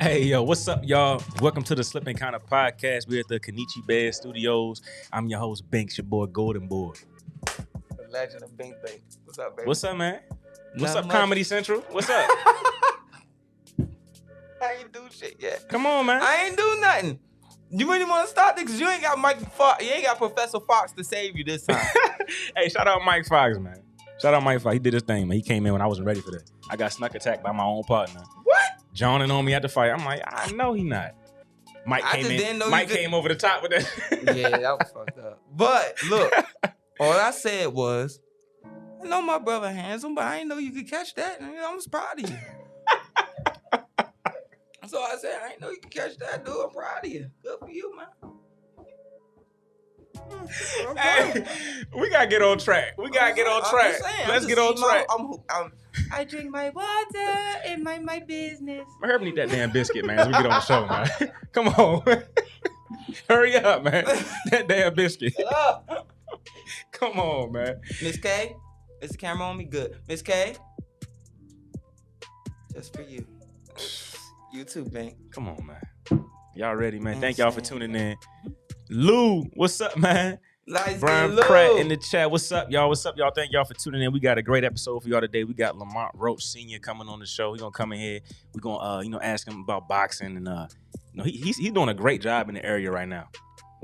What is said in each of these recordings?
Hey, yo, what's up, y'all? Welcome to the Slipping Kind of Podcast. We're at the Kenichi Bed Studios. I'm your host, BINK, your boy, GOLDENBOY. The legend of BINK. What's up, baby? What's up, man? What's Not up, much. Comedy Central? What's up? I ain't do shit yet. Come on, man. I ain't do nothing. You really want to start this? Cause you ain't got you ain't got Professor Fox to save you this time. Hey, shout out Mike Fox, man. Shout out Mike Fox. He did his thing, man. He came in when I wasn't ready for that. I got snuck attacked by my own partner. What? Joning on me at the fight. I'm like, I know he not. Mike I came just in. didn't know you Mike did- came over the top with that. Yeah, that was fucked up. But look, all I said was, I know my brother handsome, but I didn't know you could catch that. And I was proud of you. That's all I said. I didn't know you could catch that, dude. I'm proud of you. Good for you, man. Hey, we gotta get on track. Let's get on track. I drink my water and my business. Herb need that damn biscuit, man, as we get on the show, man. Come on. Hurry up, man. That damn biscuit. Come on, man. Miss K, is the camera on me? Good. Miss K, just for you. You too, BINK. Come on, man. Y'all ready, man? Thank y'all for tuning in. Lou, what's up, man? Brian Pratt in the chat. What's up, y'all? What's up, y'all? Thank y'all for tuning in. We got a great episode for y'all today. We got LAMONT ROACH Sr. coming on the show. He's gonna come in here. We're gonna ask him about boxing and he's doing a great job in the area right now.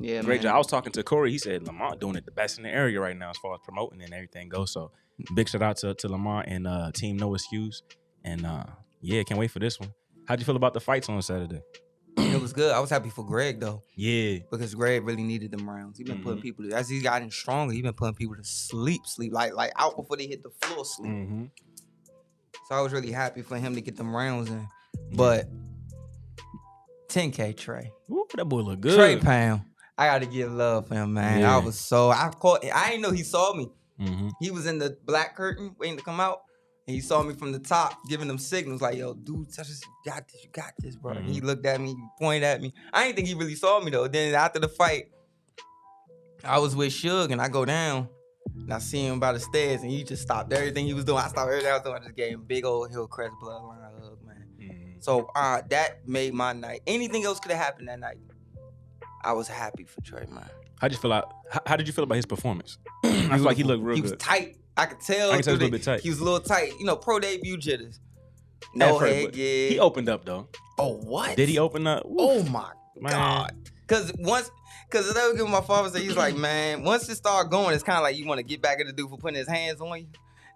Yeah, Great man. job. I was talking to Corey. He said Lamont doing it the best in the area right now as far as promoting and everything goes. So big shout out to Lamont and Team No Excuse. And yeah, can't wait for this one. How'd you feel about the fights on Saturday? It was good. I was happy for Greg though. Yeah. Because Greg really needed them rounds. He been putting people as he's gotten stronger. He been putting people to sleep, like out before they hit the floor, sleep. Mm-hmm. So I was really happy for him to get them rounds in. But 10K Trey. Ooh, that boy look good. Trey Pound. I gotta give love for him, man. Yeah. I didn't know he saw me. Mm-hmm. He was in the black curtain waiting to come out. And he saw me from the top, giving them signals like, yo, dude, you got this, bro. And he looked at me, he pointed at me. I didn't think he really saw me though. Then after the fight, I was with Suge and I go down and I see him by the stairs and he just stopped everything he was doing. I stopped everything I was doing. I just gave him big old Hillcrest bloodline hug, man. Mm-hmm. So that made my night. Anything else could have happened that night. I was happy for Trey, man. How did you feel about his performance? I feel like he looked real He good. was tight. I could tell. He was a little bit tight. He was a little tight. You know, pro debut jitters. No head, yeah. He opened up though. Oh, what? Did he open up? Oof. Oh my Man. God. Cause that was what my father said. He's like, man, once it start going, it's kind of like you want to get back at the dude for putting his hands on you.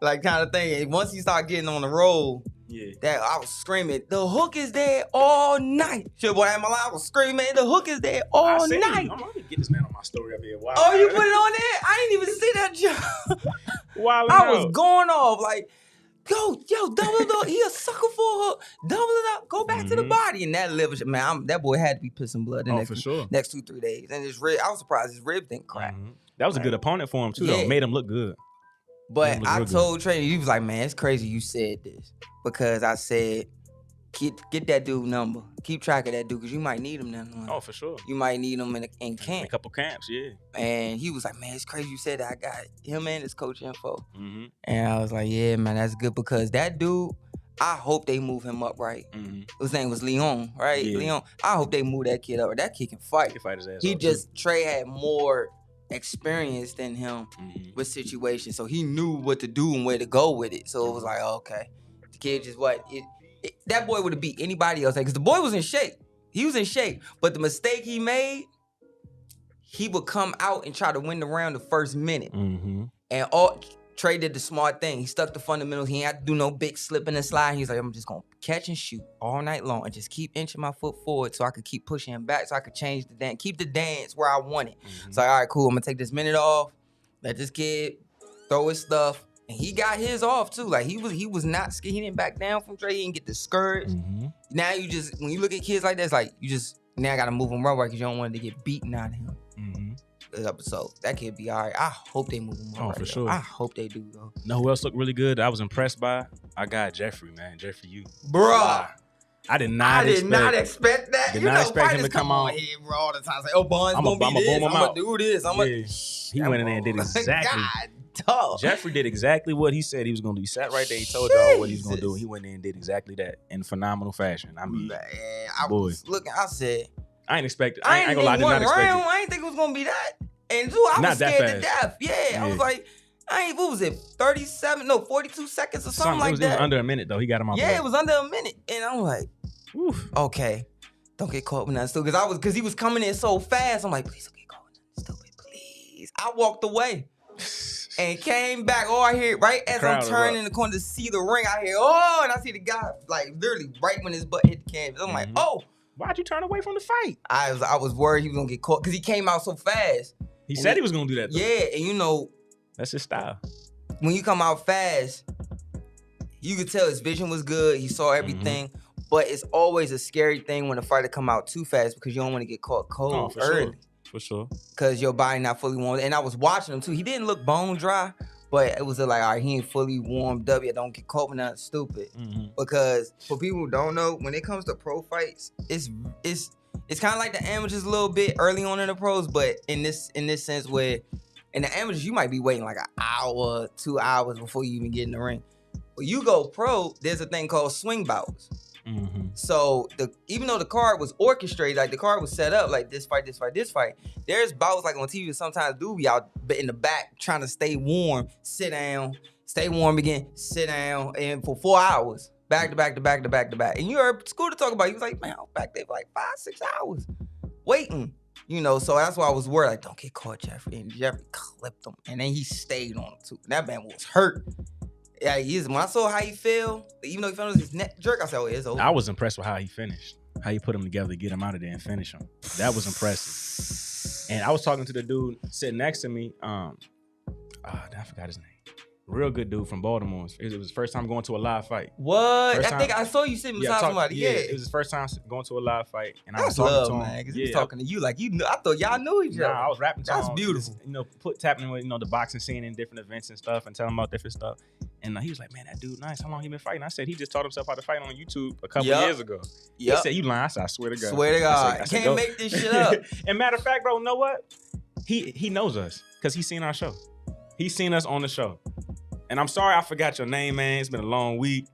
Like kind of thing. And once you start getting on the roll, Yeah. that I was screaming, the hook is there all night. Shit, boy, I was screaming, the hook is there all night. night. I'm gonna get this man on my story up here. Wow. Oh, you put it on there? I didn't even see that job. Wildin' I was out. going off like, yo, double it up. He a sucker for a hook. Double it up. Go back to the body. And that liver, man, that boy had to be pissing blood the for sure. next 2-3 days. And his rib, I was surprised his rib didn't crack. Mhm. That was a good opponent for him too, though. Yeah. Made him look good. But That I was real told Trey, he was like, man, it's crazy you said this. Because I said, get that dude number. Keep track of that dude, because you might need him then. Oh, for sure. You might need him in In camp. a couple camps, yeah. And he was like, man, it's crazy you said that. I got him and his coach info. Mm-hmm. And I was like, yeah, man, that's good, because that dude, I hope they move him up right. Mm-hmm. His name was Leon, right? Yeah. Leon. I hope they move that kid up. That kid can fight. He fight his ass He off, just, Trey had more experience than him too. Mhm. with situations. So he knew what to do and where to go with it. So it was like, okay. The kid just that boy would have beat anybody else. Because the boy was in shape. He was in shape. But the mistake he made, he would come out and try to win the round the first minute. Mm-hmm. And Trey did the smart thing. He stuck the fundamentals. He ain't had to do no big slipping and sliding. He's like, I'm just going to catch and shoot all night long and just keep inching my foot forward so I could keep pushing him back so I could change the dance, keep the dance where I want it. Mm-hmm. It's like, all right, cool. I'm going to take this minute off, let this kid throw his stuff. And he got his off too. Like he was not scared. He didn't back down from Trey. He didn't get discouraged. Mm-hmm. Now you just, when you look at kids like that, it's like now I got to move him right because you don't want him to get beaten out of him. Mm-hmm. This episode. That kid be all right. I hope they move him. Oh, for sure. I hope they do, though. Know who else looked really good? I was impressed by. I got Jeffrey, man. Jeffrey, you. Bruh. I did not expect that. Did You not know, expect him fighters to come on on here, bro, all the time. Say, oh, Bon's I'ma gonna be this. boom him I'm gonna out. do this. Yeah. He went in there and did exactly. God dog. Jeffrey did exactly what he said he was gonna do. He sat right there. He told y'all what he was gonna do. He went in and did exactly that in phenomenal fashion. I mean, man, I was looking. I said, I ain't expect it. I ain't gonna lie, I did not expect it. I ain't think it was gonna be that. And dude, I was scared to death. Yeah, I was like, what was it? 42 seconds or something like that. It was under a minute though. He got him out. Yeah, it was under a minute, and I'm like, oof. Okay, don't get caught with nothing stupid. Because he was coming in so fast. I'm like, please don't get caught with nothing stupid, please. I walked away and came back. Oh, I hear right as I'm turning the corner to see the ring. I hear and I see the guy like literally right when his butt hit the canvas. I'm like, oh. Why'd you turn away from the fight? I was worried he was gonna get caught because he came out so fast. He said he was gonna do that though. Yeah, and you know, that's his style. When you come out fast, you could tell his vision was good. He saw everything, but it's always a scary thing when a fighter come out too fast because you don't want to get caught cold early. For sure. Because your body not fully warmed. And I was watching him too. He didn't look bone dry, but it was like, all right, he ain't fully warmed up yet. Don't get caught with nothing stupid. Because for people who don't know, when it comes to pro fights, it's kind of like the amateurs a little bit early on in the pros, but in this sense where in the amateurs you might be waiting like an hour, 2 hours before you even get in the ring. When you go pro, there's a thing called swing bouts. So even though the card was orchestrated, like the card was set up like this fight, there's bouts like on TV sometimes do be out in the back trying to stay warm, sit down, stay warm again, sit down, and for 4 hours. Back to back to back to back to back. And you heard Scooter talk about it. He was like, man, I was back there for like 5-6 hours waiting. You know, so that's why I was worried. Like, don't get caught, Jeffrey. And Jeffrey clipped him. And then he stayed on him too. And that man was hurt. Yeah, when I saw how he fell, even though he fell on his neck jerk, I said, oh, it's over. I was impressed with how he finished. How he put him together to get him out of there and finish him. That was impressive. And I was talking to the dude sitting next to me. I forgot his name. Real good dude from Baltimore. It was his first time going to a live fight. What? I think I saw you sitting beside somebody. Yeah, it was his first time going to a live fight, and I was talking to him. Man, because he was talking to you like you knew. I thought y'all knew each other. Nah, I was rapping to him. That's beautiful. You know, tapping with the boxing scene in different events and stuff, and telling him about different stuff. And he was like, "Man, that dude nice. How long he been fighting?" I said, "He just taught himself how to fight on YouTube a couple years ago." He said, "You lying?" I said, "I swear to God." Swear to God, I said, can't make this shit up. And matter of fact, bro, you know what? He knows us because he's seen our show. He's seen us on the show. And I'm sorry I forgot your name, man. It's been a long week.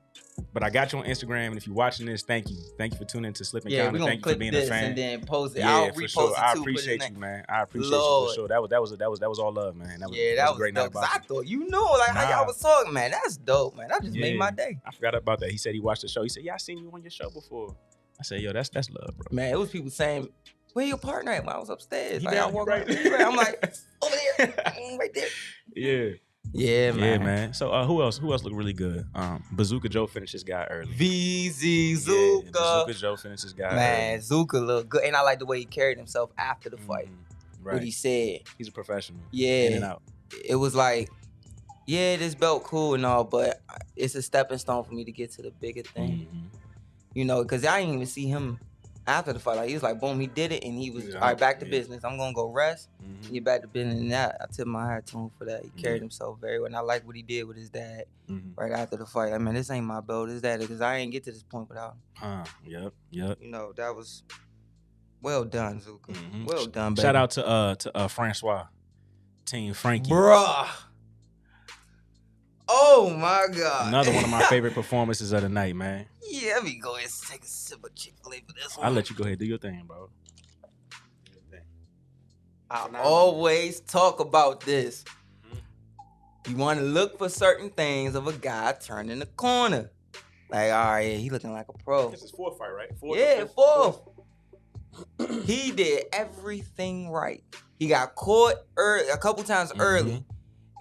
But I got you on Instagram, and if you're watching this, thank you. Thank you for tuning into Slip and Counter. Thank you for being a fan. And then post it. Yeah, I'll for sure. I appreciate you, man. I appreciate you for sure. That was all love, man. That was a great night. I thought you knew like how y'all was talking, man. That's dope, man. That just made my day. I forgot about that. He said he watched the show. He said, "Yeah, I seen you on your show before." I said, "Yo, that's love, bro." Man, it was people saying, "Where your partner at?" When I was upstairs, like I walked right. I'm like, over there, right there. Yeah. Yeah, man. Yeah, man. So who else looked really good? Bazooka Joe finished his guy early. VZ Zuka. Yeah, Bazooka Joe finished his guy man, early. Zuka looked good. And I like the way he carried himself after the fight. Right. What he said. He's a professional. Yeah. In and out. It was like, yeah, this belt cool and all, but it's a stepping stone for me to get to the bigger thing. You know, because I didn't even see him after the fight. Like, he was like, boom, he did it, and he was, all right, back to business. I'm going to go rest, get back to business. And that, I tip my hat to him for that. He carried himself very well, and I like what he did with his dad right after the fight. Like, man, this ain't my belt, this dad, because I ain't get to this point without him. Yep. You know, that was well done, Zuka. Well done, baby. Shout out to Francois, Team Frankie. Bruh. Oh, my God. Another one of my favorite performances of the night, man. Yeah, let me go ahead and take a sip of Chick-fil-A for this one. I'll let you go ahead and do your thing, bro. I always talk about this. You want to look for certain things of a guy turning the corner. Like, all right, yeah, he looking like a pro. This is fourth fight, right? Fourth. He did everything right. He got caught a couple times early,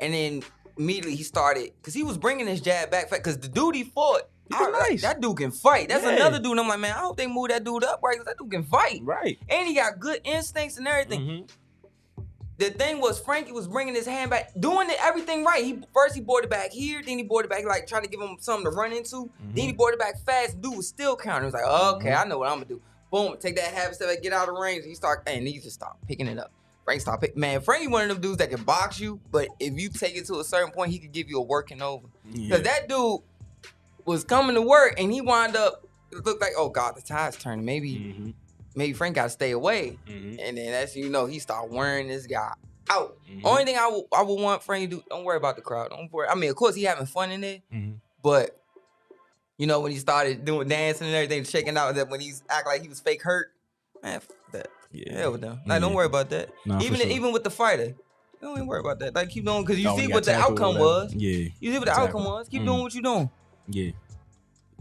and then immediately he started, because he was bringing his jab back, because the dude he fought, nice. That dude can fight. That's another dude. I'm like, man, I hope they move that dude up, right? Because that dude can fight. Right. And he got good instincts and everything. The thing was, Frankie was bringing his hand back, doing everything right. First he brought it back here, then he brought it back, like trying to give him something to run into. Then he brought it back fast. Dude was still countering. He was like, okay, I know what I'm gonna do. Boom, take that half step, get out of range, and he just stopped picking it up. Frank stopped picking. Man, Frankie one of them dudes that can box you, but if you take it to a certain point, he could give you a working over. Because that dude was coming to work, and he wound up, it looked like, oh God, the tide's turning. Maybe Frank got to stay away. And then that's, he started wearing this guy out. Only thing I would want Frank to do, don't worry about the crowd. Don't worry. I mean, of course, he having fun in there, but you know, when he started doing dancing and everything, shaking out, that when he's act like he was fake hurt, man, fuck that. Yeah, hell with them. Like, don't worry about that. Nah, even with the fighter, don't even worry about that. Like, keep doing, because you see what the outcome was. Yeah. You see what the outcome was. Keep doing what you're doing. Yeah.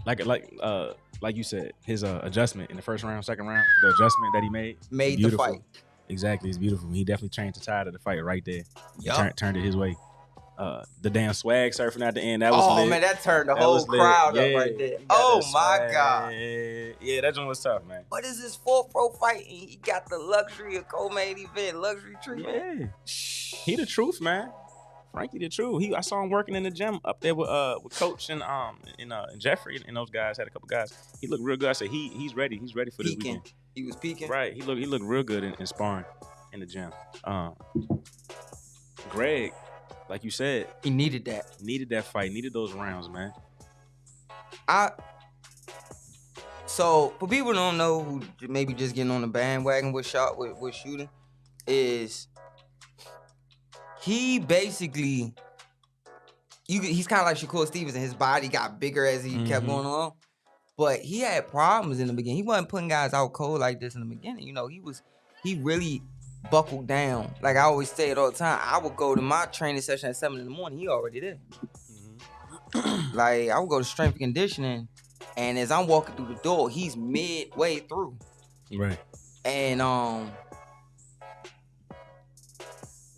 Like you said, his adjustment in the first round, second round, the adjustment that he made the fight. Exactly, it's beautiful. He definitely changed the tide of the fight right there. Yeah, turned it his way. The damn swag surfing at the end, that was lit. Man, that turned the whole crowd up right there. Oh my God. Yeah, that joint was tough, man. What is this 4th pro fight? And he got the luxury of co-main event, luxury treatment. Yeah, he the truth, man. Frankie the truth. I saw him working in the gym up there with Coach and Jeffrey and those guys. Had a couple guys. He looked real good. I said he's ready. He's ready for this weekend. He was peaking. Right. He looked real good in sparring in the gym. Greg, like you said, he needed that. Needed that fight. Needed those rounds, man. So for people who don't know, who maybe just getting on the bandwagon with shooting, is he basically he's kind of like Shakur Stevens, and his body got bigger as he kept going on. But he had problems in the beginning. He wasn't putting guys out cold like this in the beginning. You know, he really buckled down. Like I always say it all the time. I would go to my training session at 7 in the morning. He already there. Like I would go to strength and conditioning, and as I'm walking through the door, he's midway through. Right. And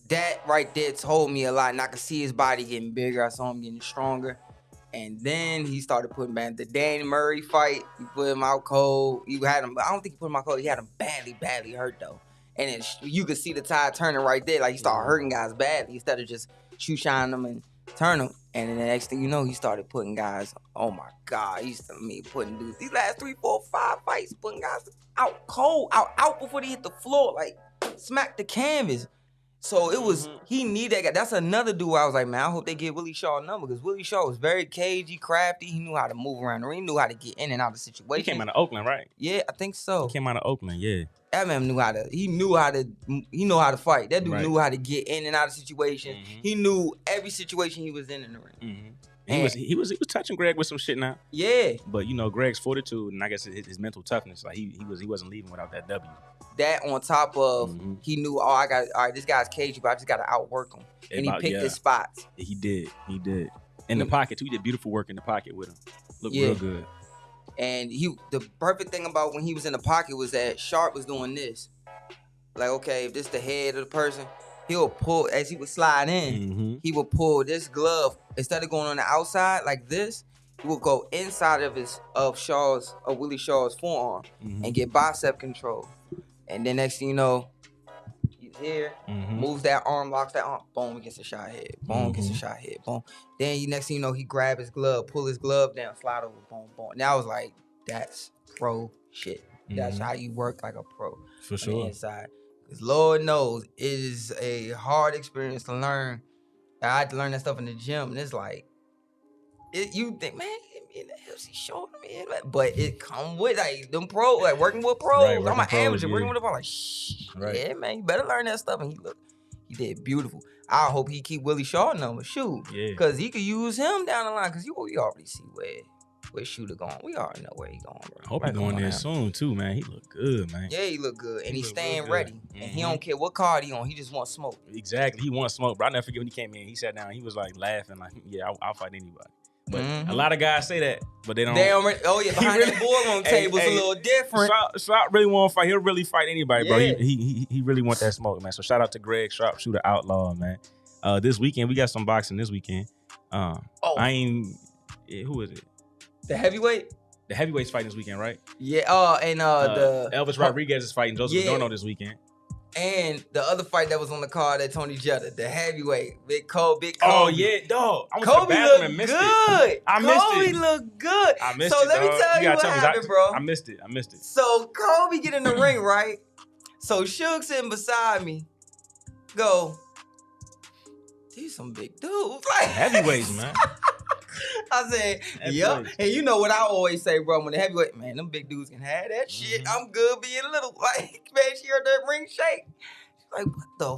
that right there told me a lot. And I could see his body getting bigger. I saw him getting stronger. And then he started putting back the Danny Murray fight. He put him out cold. He had him. I don't think he put him out cold. He had him badly hurt though. And then you could see the tide turning right there. Like he started hurting guys badly instead of just shoe shining them and turn them. And then the next thing you know, he started putting guys. Oh my God, putting dudes. These last 3, 4, 5 fights, putting guys out cold, out before they hit the floor, like smack the canvas. So it was, he needed that guy. That's another dude I was like, man, I hope they get Willie Shaw a number, because Willie Shaw was very cagey, crafty. He knew how to move around the ring. He knew how to get in and out of situations. He came out of Oakland, right? Yeah, I think so. He came out of Oakland, yeah. That man knew how to fight. That dude knew how to get in and out of situations. He knew every situation he was in the ring. He was touching Greg with some shit now. Yeah. But you know, Greg's fortitude and I guess his mental toughness, like he wasn't leaving without that W. That on top of he knew, this guy's cagey, but I just gotta outwork him. And he picked his spots. He did. In the pocket too. He did beautiful work in the pocket with him. Looked real good. And the perfect thing about when he was in the pocket was that Sharp was doing this. Like, okay, if this the head of the person, he'll pull, as he would slide in, he would pull this glove. Instead of going on the outside like this, he would go inside of Willie Shaw's forearm and get bicep control. And then next thing you know, he's here, moves that arm, locks that arm, boom, gets a shot head. Boom, gets a shot head. Boom. Then next thing you know, he grab his glove, pull his glove down, slide over, boom, boom. And I was like, that's pro shit. That's how you work like a pro. For sure. On the inside. Because Lord knows, it is a hard experience to learn. I had to learn that stuff in the gym, and it's like, you think, man, in the FC showing me, but it come with like them pros, like working with pros. Right, I'm an amateur working with them. I'm like, shh, yeah, man, you better learn that stuff. And he did beautiful. I hope he keep Willie Shaw number, because he could use him down the line. Because we already see where Shooter going. We already know where he going, bro. I hope he's going there soon too, man. He look good, man. Yeah, he look good, and he's staying ready. And he don't care what card he on. He just wants smoke. Exactly, he wants smoke. But I never forget when he came in. He sat down. He was like laughing, like, yeah, I'll fight anybody. But a lot of guys say that, but they don't. Oh yeah, behind the boardroom table's a little different. Sharp really want to fight. He'll really fight anybody, bro. He really want that smoke, man. So shout out to Greg Sharp, Shooter Outlaw, man. This weekend we got some boxing. This weekend, who is it? The heavyweight. The heavyweight's fighting this weekend, right? Yeah. And the Elvis Rodriguez is fighting Joseph Adorno this weekend. And the other fight that was on the card at Tony Jetta, the heavyweight, Big Kobe. Oh yeah, dog. I went Kobe to the bathroom and missed it. It. I missed Kobe it. looked good. I missed it. So let me tell you what happened, bro. I missed it. So Kobe get in the ring, right? So Suge sitting beside me, go, these some big dudes. Like heavyweights, man. I said, yep. And you know what I always say, bro, when the heavyweight, man, them big dudes can have that shit. I'm good being little. Like, man, she heard that ring shake. She's like, what the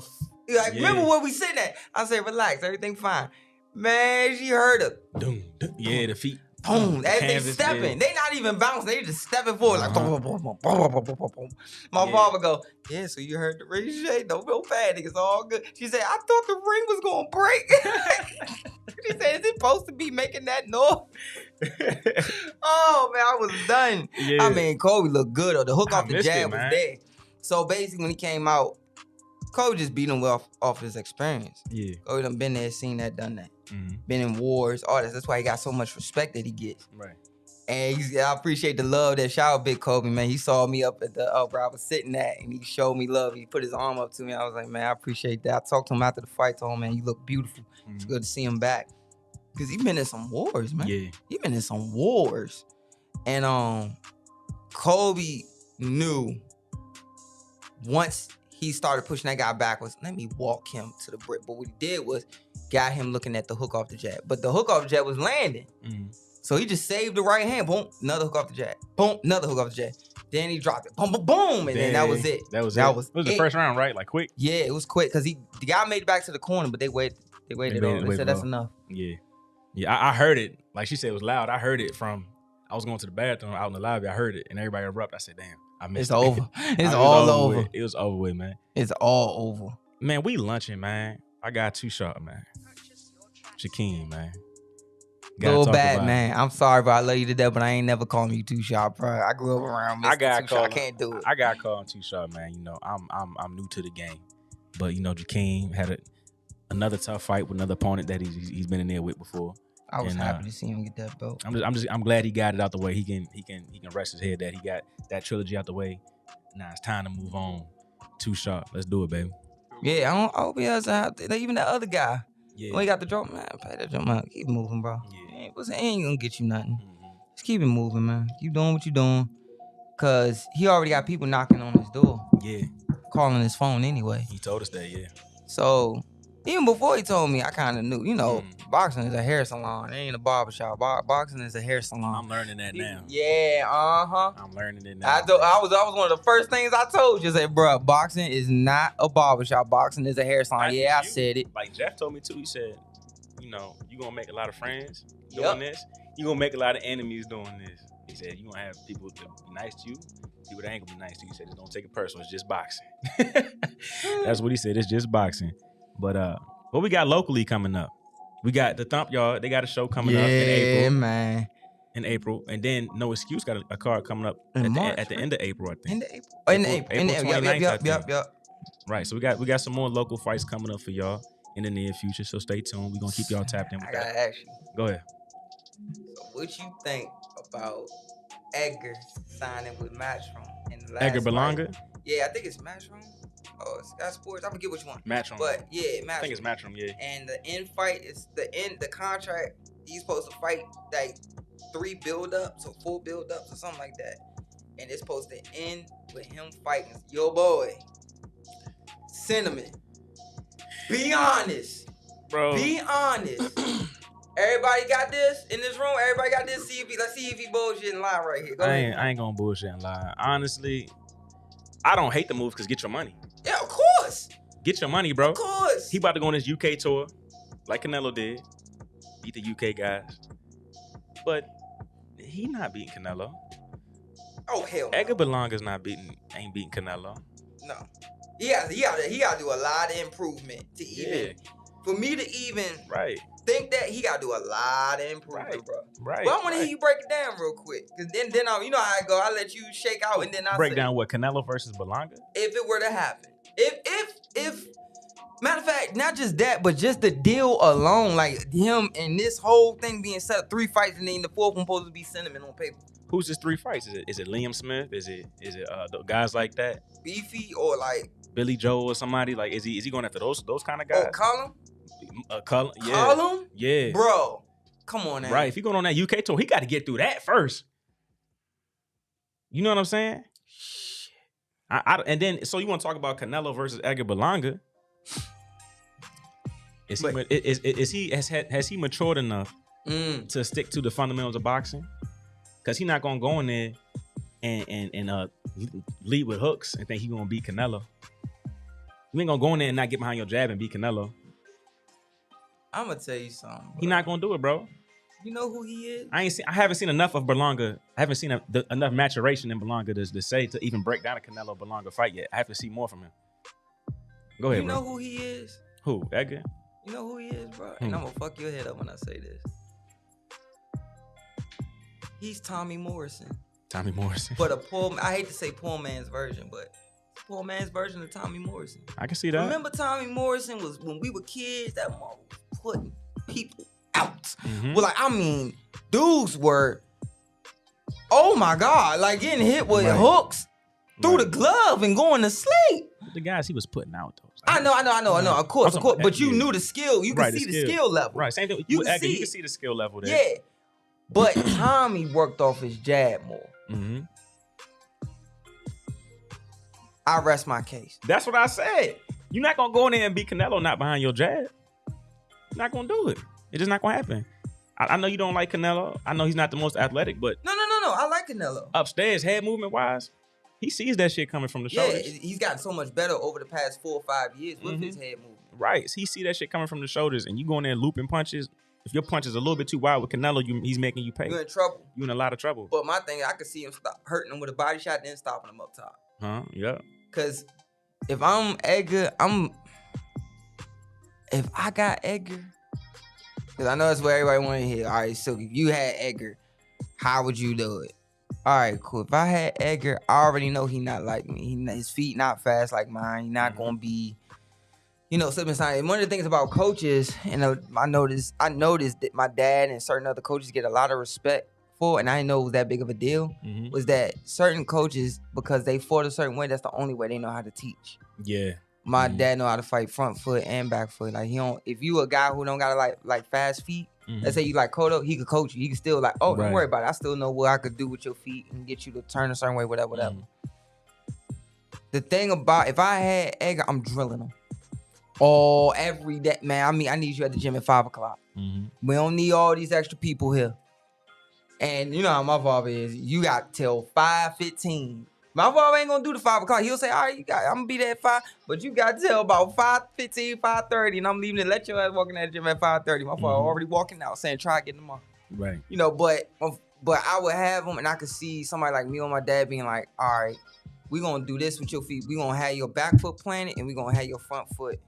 Like, remember where we sitting at? I said, relax, everything fine. Man, she heard it. Yeah, the feet. Boom. As they stepping. They not even bouncing. They just stepping forward. Like, boom, boom, boom, boom, boom, boom, boom. My father go, yeah, so you heard the ring shake. Don't feel bad, nigga. It's all good. She said, I thought the ring was going to break. She said, is it supposed to be making that noise? Oh, man, I was done. Yeah. I mean, Kobe looked good, though. The hook off the jab was there. So basically, when he came out, Kobe just beat him off his experience. Yeah. Kobe done been there, seen that, done that. Mm-hmm. Been in wars, all that. That's why he got so much respect that he gets. Right. And I appreciate the love that shout out Big Kobe, man. He saw me up at the where I was sitting at, and he showed me love. He put his arm up to me. I was like, man, I appreciate that. I talked to him after the fight, told him, man, you look beautiful. Mm-hmm. It's good to see him back. Because he been in some wars, man. Yeah. He been in some wars. And Kobe knew once he started pushing that guy backwards, let me walk him to the brick. But what he did was got him looking at the hook off the jab. But the hook off the jab was landing. Mm-hmm. So he just saved the right hand. Boom, another hook off the jab. Boom, another hook off the jab. Then he dropped it. Boom, boom, boom. And then that was it. It was the first round, right? Like quick? Yeah, it was quick. Because the guy made it back to the corner, but they waited over. They said that's enough. Yeah. Yeah, I heard it. Like she said, it was loud. I heard it I was going to the bathroom out in the lobby. I heard it. And everybody erupted. I said, damn. I missed it. Over. It's all over. It was over with, man. It's all over. Man, we lunching, man. I got too sharp, man. Shaquem, man. Little bad, man. I'm sorry, bro. I love you to death, but I ain't never calling you too sharp, bro. I grew up around Mr. Too Sharp. I can't do it. I got called too sharp, man. You know, I'm new to the game, but you know, Shaquem had another tough fight with another opponent that he's been in there with before. I was happy to see him get that belt. I'm glad he got it out the way. He can rest his head that he got that trilogy out the way. Now it's time to move on. Too sharp. Let's do it, baby. Yeah, I hope he has even that other guy. Yeah. When he got the jump, man, pay that jump out. Keep moving, bro. Yeah. It ain't gonna get you nothing. Mm-hmm. Just keep it moving, man. Keep doing what you doing. Cause he already got people knocking on his door. Yeah. Calling his phone anyway. He told us that, yeah. So even before he told me, I kind of knew. You know, boxing is a hair salon. It ain't a barbershop. Boxing is a hair salon. I'm learning that now. Yeah, I'm learning it now. I was one of the first things I told you. Say, bro, boxing is not a barbershop. Boxing is a hair salon. I said it. Like Jeff told me too. He said, you know, you gonna make a lot of friends doing this. You gonna make a lot of enemies doing this. He said, you gonna have people that be nice to you, people that ain't gonna be nice to you. He said, just don't take it personal. It's just boxing. That's what he said. It's just boxing. But what we got locally coming up? We got the Thump Yard. They got a show coming up in April. Yeah, man. In April. And then No Excuse got a card coming up at the end of April, I think. In April. Yep. Right. So we got some more local fights coming up for y'all in the near future. So stay tuned. We're gonna keep y'all tapped in with that. I gotta ask you. Go ahead. So what you think about Edgar signing with Matchroom in the last Edgar Berlanga? Fight? Yeah, I think it's Matchroom. Oh, it's Sky Sports. I'm gonna get which one. Matchroom. But yeah, Matchroom. I think it's Matchroom, yeah. And the end fight is the contract. He's supposed to fight like 3 build-ups or 4 build-ups or something like that. And it's supposed to end with him fighting your boy, Cinnamon. Be honest. Bro. Be honest. Everybody got this in this room? Everybody got this? Let's see if he bullshit and lie right here. Go ahead. I ain't gonna bullshit and lie. Honestly, I don't hate the move because get your money. Yeah, of course. Get your money, bro. Of course. He about to go on his UK tour, like Canelo did. Beat the UK guys. But he not beating Canelo. Oh, hell no. Edgar Berlanga's ain't beating Canelo. No. He got to do a lot of improvement to even, for me to even think that, he got to do a lot of improvement, bro. Right. But I want to hear you break it down real quick. Because then you know how I go. I let you shake out and then I break down what, Canelo versus Berlanga? If it were to happen. If matter of fact, not just that, but just the deal alone, like him and this whole thing being set up 3 fights and then the 4th one supposed to be Cinnamon on paper. Who's his 3 fights? Is it Liam Smith? Is it the guys like that? Beefy or like Billy Joe or somebody? Like is he going after those kind of guys? Oh, Cullum? Yeah. Cullum? Yeah. Bro, come on now. Right. If he going on that UK tour, he got to get through that first. You know what I'm saying? And then, so you want to talk about Canelo versus Edgar Berlanga? Has he matured enough to stick to the fundamentals of boxing? Because he's not gonna go in there and lead with hooks and think he's gonna beat Canelo. You ain't gonna go in there and not get behind your jab and beat Canelo. I'm gonna tell you something, bro. He not gonna do it, bro. You know who he is? I haven't seen enough of Berlanga. I haven't seen enough maturation in Berlanga to say to even break down a Canelo Berlanga fight yet. I have to see more from him. Go ahead, You bro. know who he is? Who? Edgar? You know who he is, bro? And I'm gonna fuck your head up when I say this. He's Tommy Morrison. Tommy Morrison. But I hate to say poor man's version, but poor man's version of Tommy Morrison. I can see that. Remember Tommy Morrison was when we were kids, that mother was putting people out. Mm-hmm. Well, like, I mean, dudes were, oh my God, like getting hit with hooks through the glove and going to sleep. The guys he was putting out, though. I know. Of course. But you knew the skill. You could see the skill level. Right. Same thing. You can see the skill level there. Yeah. But Tommy worked off his jab more. Mm-hmm. I rest my case. That's what I said. You're not gonna go in there and beat Canelo not behind your jab. You're not gonna do it. It's just not gonna happen. I know you don't like Canelo. I know he's not the most athletic, but no. I like Canelo. Upstairs, head movement wise, he sees that shit coming from the shoulders. Yeah, he's gotten so much better over the past 4 or 5 years with his head movement. Right. He see that shit coming from the shoulders, and you go in there looping punches. If your punch is a little bit too wide with Canelo, he's making you pay. You're in trouble. You're in a lot of trouble. But my thing, I could see him hurting him with a body shot, then stopping him up top. Huh? Yeah. Because if I'm Edgar, if I got Edgar, because I know that's what everybody want to hear. All right, so if you had Edgar, how would you do it? All right, cool. If I had Edgar, I already know he not like me. His feet not fast like mine. He not going to be, slipping sign. And one of the things about coaches, and I noticed that my dad and certain other coaches get a lot of respect for, and I didn't know it was that big of a deal, was that certain coaches, because they fought a certain way, that's the only way they know how to teach. Yeah. My dad know how to fight front foot and back foot. Like, if you a guy who don't got like fast feet, let's say you like Kodo, he could coach you. He could still like, don't worry about it. I still know what I could do with your feet and get you to turn a certain way, whatever. The thing about, if I had Edgar, I'm drilling him. Oh, every day, man. I mean, I need you at the gym at 5 o'clock. We don't need all these extra people here. And you know how my father is. You got till 5:15. My father ain't gonna do the 5 o'clock. He'll say, all right, I'm gonna be there at 5, but you got till about 5:15, 5:30, and I'm leaving to let your ass walk in that gym at 5:30. My father already walking out saying, try getting them off. Right. But I would have them, and I could see somebody like me or my dad being like, all right, we gonna do this with your feet. We gonna have your back foot planted, and we gonna have your front foot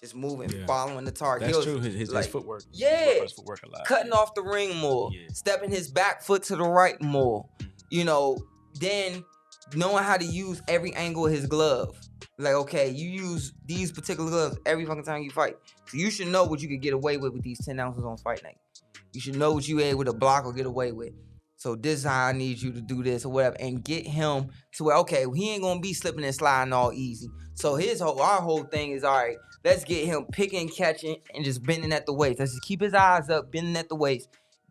just moving, following the target. That's true. His footwork. Yeah. His footwork a lot. Cutting off the ring more. Yeah. Stepping his back foot to the right more. Then knowing how to use every angle of his glove. Like, okay, you use these particular gloves every fucking time you fight. So you should know what you could get away with these 10 ounces on fight night. You should know what you able to block or get away with. So this is how I need you to do this or whatever. And get him to where, okay, he ain't going to be slipping and sliding all easy. So our whole thing is, all right, let's get him picking, catching, and just bending at the waist. Let's just keep his eyes up, bending at the waist.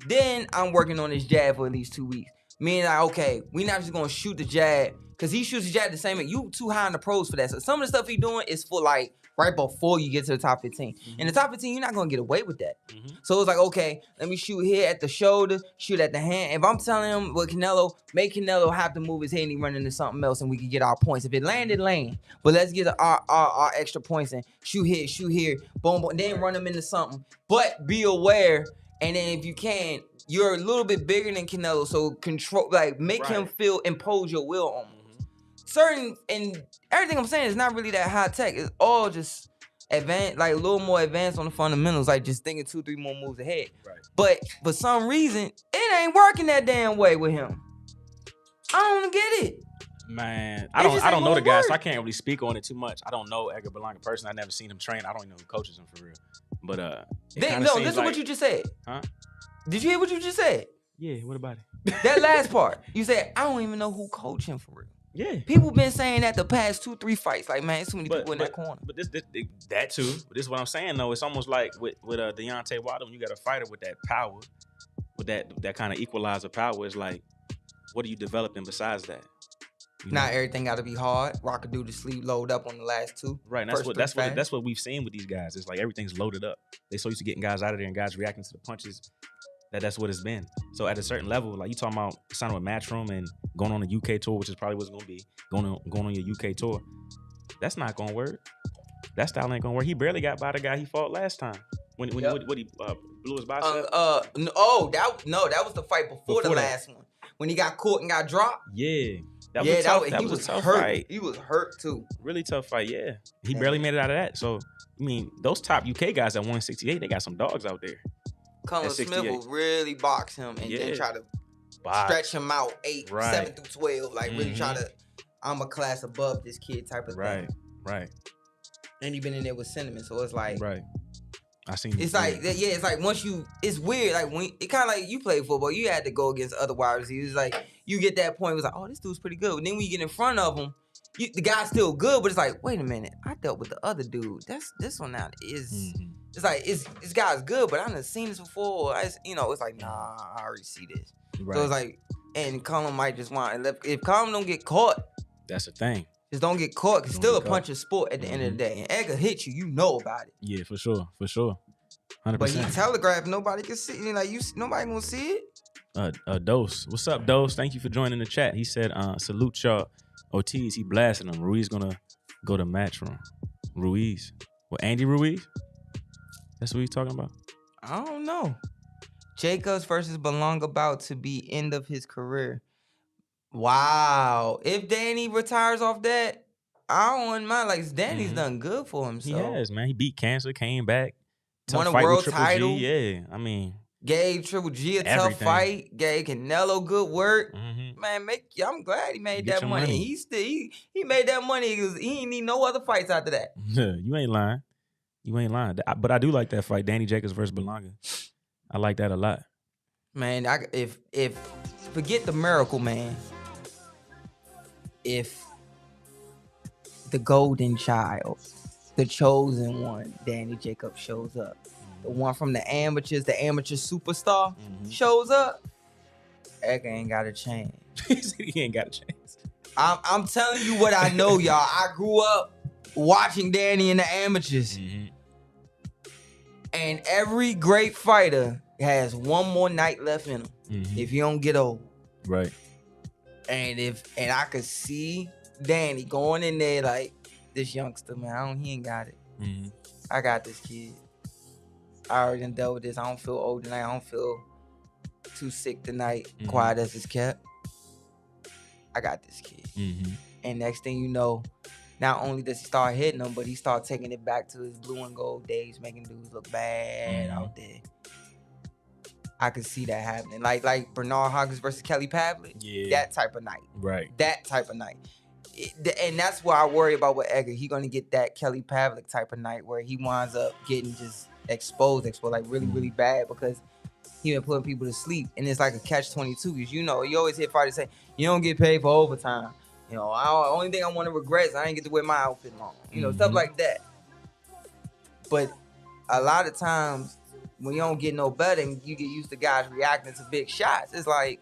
Then I'm working on his jab for at least 2 weeks. Meaning, like, okay, we're not just going to shoot the jab. Because he shoots the jab the same way. You too high in the pros for that. So some of the stuff he doing is for, like, right before you get to the top 15. In the top 15, you're not going to get away with that. So it's like, okay, let me shoot here at the shoulder, shoot at the hand. If I'm telling him with Canelo, make Canelo have to move his head and he run into something else and we can get our points. If it landed, land. But let's get our extra points and shoot here, boom, boom. Then run him into something. But be aware, and then if you can, you're a little bit bigger than Canelo, so control, like, make him impose your will on him. And everything I'm saying is not really that high tech. It's all just advanced, like a little more advanced on the fundamentals, like just thinking 2-3 more moves ahead. Right. But for some reason, it ain't working that damn way with him. I don't get it. Man, I don't know the guy, so I can't really speak on it too much. I don't know Edgar Berlanga personally. I never seen him train. I don't even know who coaches him for real. But this is what you just said. Huh? Did you hear what you just said? Yeah. What about it? That last part. You said I don't even know who coached him for real. Yeah, people been saying that the past 2-3 fights. Like, man, there's too many people in that corner. But that too. But this is what I'm saying though. It's almost like with Deontay Wilder, when you got a fighter with that power, with that kind of equalizer power. It's like, what are you developing besides that? Not everything got to be hard. Rock could do the sleeve load up on the last 2. Right. And that's what we've seen with these guys. It's like everything's loaded up. They so used to getting guys out of there and guys reacting to the punches. That's what it's been. So at a certain level, like you talking about signing with Matchroom and going on a UK tour, which is probably what's gonna be going on your UK tour. That's not gonna work. that style ain't gonna work. He barely got by the guy he fought last time. When he blew his bicep. That was the fight before the last one. When he got caught and got dropped. Yeah. That was a tough fight. He was hurt too. Really tough fight, yeah. He barely made it out of that. So, I mean, those top UK guys at 168, they got some dogs out there. Colin Smith will really box him and then try to stretch him out 7 through 12. Like, really try to, I'm a class above this kid type of thing. Right. And he been in there with Cinnamon, so it's like... Right. I seen it's like, it's like once you... It's weird. Like, when it kind of like you play football, you had to go against other wide receivers. Like, you get that point, it was like, oh, this dude's pretty good. And then when you get in front of him, the guy's still good, but it's like, wait a minute, I dealt with the other dude. This one now is... It's like, this guy's good, but I done seen this before. It's like, nah, I already see this. Right. So it's like, and Colin might just want... If Colin don't get caught... That's the thing. Just don't get caught. It's still a punching sport at the end of the day. And Edgar hit you, you know about it. Yeah, for sure. 100%. But he telegraphed, nobody can see it. Like, nobody gonna see it. Dose. What's up, Dose? Thank you for joining the chat. He said, salute y'all. Ortiz, he blasted him. Ruiz gonna go to match room. Ruiz. What, Andy Ruiz? That's what he's talking about? I don't know. Jacobs versus Belong about to be end of his career. Wow. If Danny retires off that, I don't mind. Like, Danny's done good for himself. He has, man. He beat cancer, came back. Won a world title. Yeah, I mean. Gave Triple G a tough fight. Gave Canelo good work. Man, I'm glad he made that money. He made that money because he ain't need no other fights after that. You ain't lying. But I do like that fight, Danny Jacobs versus Belonga. I like that a lot. Man, if forget the miracle, man. If the golden child, the chosen one, Danny Jacobs shows up, the one from the amateur superstar shows up, Edgar ain't got a chance. He ain't got a chance. I'm telling you what I know, y'all. I grew up watching Danny in the amateurs. And every great fighter has one more night left in him if you don't get old. Right. And I could see Danny going in there like, this youngster, man, he ain't got it. I got this kid. I already done dealt with this. I don't feel old tonight. I don't feel too sick tonight. Quiet as it's kept. I got this kid. And next thing you know, not only does he start hitting them, but he start taking it back to his blue and gold days, making dudes look bad out there. I could see that happening. Like Bernard Hopkins versus Kelly Pavlik. Yeah. That type of night. Right. That type of night. And that's why I worry about with Edgar. He going to get that Kelly Pavlik type of night where he winds up getting just exposed like really, really bad because he been putting people to sleep. And it's like a catch-22 because, you always hear fighters say, you don't get paid for overtime. Only thing I want to regret is I ain't get to wear my outfit long. Stuff like that. But a lot of times when you don't get no better and you get used to guys reacting to big shots, it's like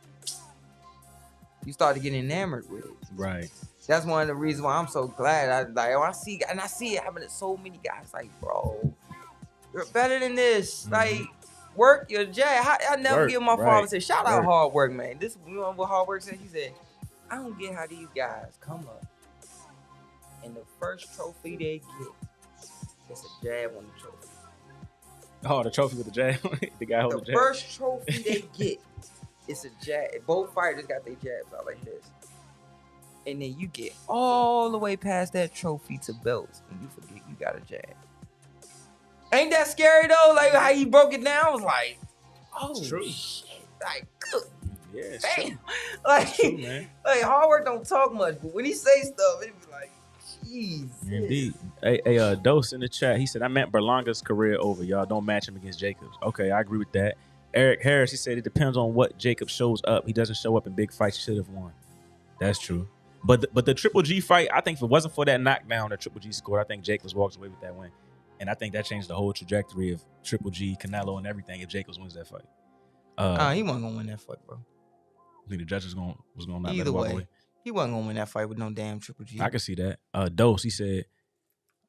you start to get enamored with it. Right. That's one of the reasons why I'm so glad. I see it happening to so many guys. Like, bro, you're better than this. Like, work your jab. I never give my father say, shout out hard work, man. This, what hard work said? He said, I don't get how these guys come up and the first trophy they get is a jab on the trophy. Oh, the trophy with the jab? The guy holding the jab? The first trophy they get is a jab. Both fighters got their jabs out like this. And then you get all the way past that trophy to belts and you forget you got a jab. Ain't that scary though? Like how he broke it down was like, oh shit. Like, good. Yeah, damn. Like, true, man. Like hard work don't talk much, but when he say stuff, it be like, jeez. Indeed. Hey, Dose in the chat, he said, I meant Berlanga's career over. Y'all don't match him against Jacobs. Okay, I agree with that. Eric Harris, he said, it depends on what Jacobs shows up. He doesn't show up in big fights, he should have won. That's true. But the Triple G fight, I think if it wasn't for that knockdown that Triple G scored, I think Jacobs walks away with that win. And I think that changed the whole trajectory of Triple G, Canelo, and everything if Jacobs wins that fight. He wasn't gonna win that fight, bro. I think the judge was gonna not Either let him walk way, away. He wasn't gonna win that fight with no damn Triple G. I can see that. Dose, he said,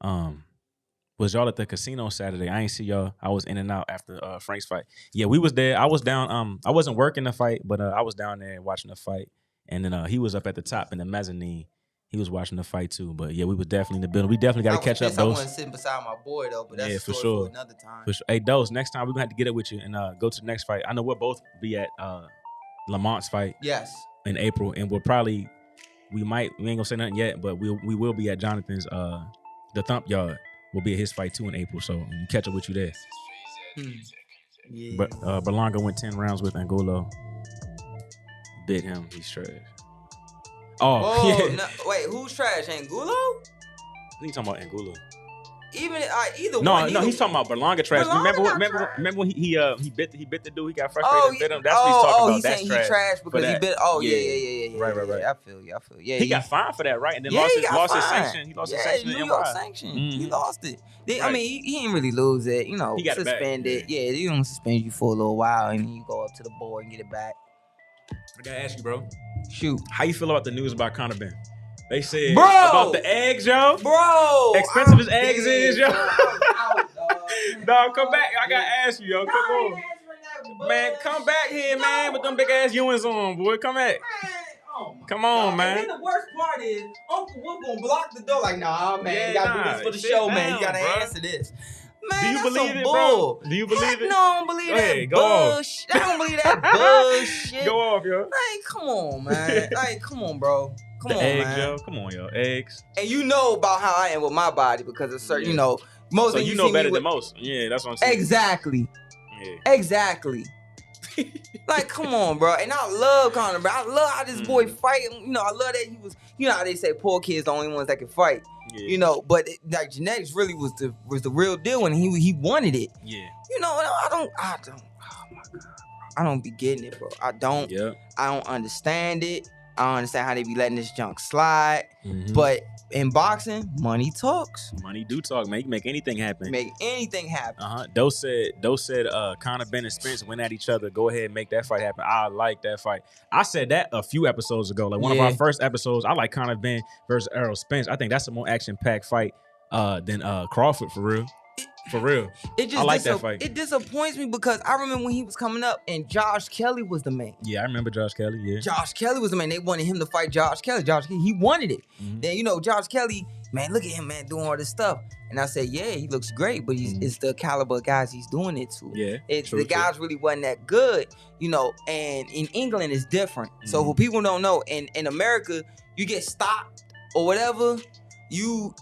was y'all at the casino Saturday? I ain't see y'all. I was in and out after Frank's fight. Yeah, we was there. I was down. I wasn't working the fight, but I was down there watching the fight. And then he was up at the top in the mezzanine. He was watching the fight too. But yeah, we was definitely in the building. We definitely got to catch up, I Dose. wasn't sitting beside my boy though, but that's for for sure. another time. For sure. Hey, Dose, next time we're gonna have to get up with you and go to the next fight. I know we'll both be at Lamont's fight. Yes. In April, and we ain't gonna say nothing yet, but we will be at Jonathan's the Thump Yard. We'll be at his fight too in April, so we'll catch up with you there. Yeah. But Berlanga went 10 rounds with Angulo. Bit him, he's trash. Oh, yeah. No, wait, who's trash? Angulo? I think talking about Angulo. Even either no, one. No, he's talking about Berlanga trash. Berlanga remember when he bit the dude? He got frustrated and bit him. That's what he's talking about. He's saying he trash because he bit. Oh yeah. Right. I feel you. Yeah, he got fined for that, right? And then lost his sanction. He lost his sanction. New York sanction. He lost it. I mean, he didn't really lose it. You know, he got suspended. Yeah, they don't suspend you for a little while, and then you go up to the board and get it back. I gotta ask you, bro. Shoot. How you feel about the news about Conor Ben? They said bro, about the eggs, yo. Bro. Expensive as eggs is, yo. Dog, come back. I gotta ask you, yo. Come on. Man, come back here, man, with them big ass Ewins on, boy. Come back. Come on, man. And then the worst part is, Uncle Will gonna block the door like, nah, man, you gotta do this for the show, down, man. You gotta bro. answer this. Man, do you that's believe some it, bull. bro? Do you believe it? No, I don't believe that bullshit. I don't believe that bullshit. Go off, yo. Like, come on, man. Like, come on, bro. Come on, eggs, man. Yo. Come on, yo. Eggs. And you know about how I am with my body because of certain, you know, most. So you know better than most. Yeah, that's what I'm saying. Exactly. Yeah. Exactly. Like, come on, bro. And I love Conor, bro. I love how this boy fight. You know, I love that he was. You know how they say poor kids the only ones that can fight. Yeah. You know, but like genetics really was the real deal, and he wanted it. Yeah. You know, I don't. Oh my god, I don't be getting it, bro. I don't. Yeah. I don't understand it. I don't understand how they be letting this junk slide. But in boxing, money talks. Money do talk, man. You can make anything happen. Make anything happen. Dose said Conor Ben and Spence went at each other. Go ahead and make that fight happen. I like that fight. I said that a few episodes ago. Like one of our first episodes. I like Conor Ben versus Errol Spence. I think that's a more action-packed fight than Crawford, for real. For real. I like that fight. It disappoints me because I remember when he was coming up and Josh Kelly was the man. Yeah, I remember Josh Kelly, yeah. Josh Kelly was the man. They wanted him to fight Josh Kelly. He wanted it. Then, you know, Josh Kelly, man, look at him, man, doing all this stuff. And I said, yeah, he looks great, but it's the caliber of guys he's doing it to. Yeah, the guys really wasn't that good, you know, and in England it's different. So for people who don't know, in America, you get stopped or whatever, you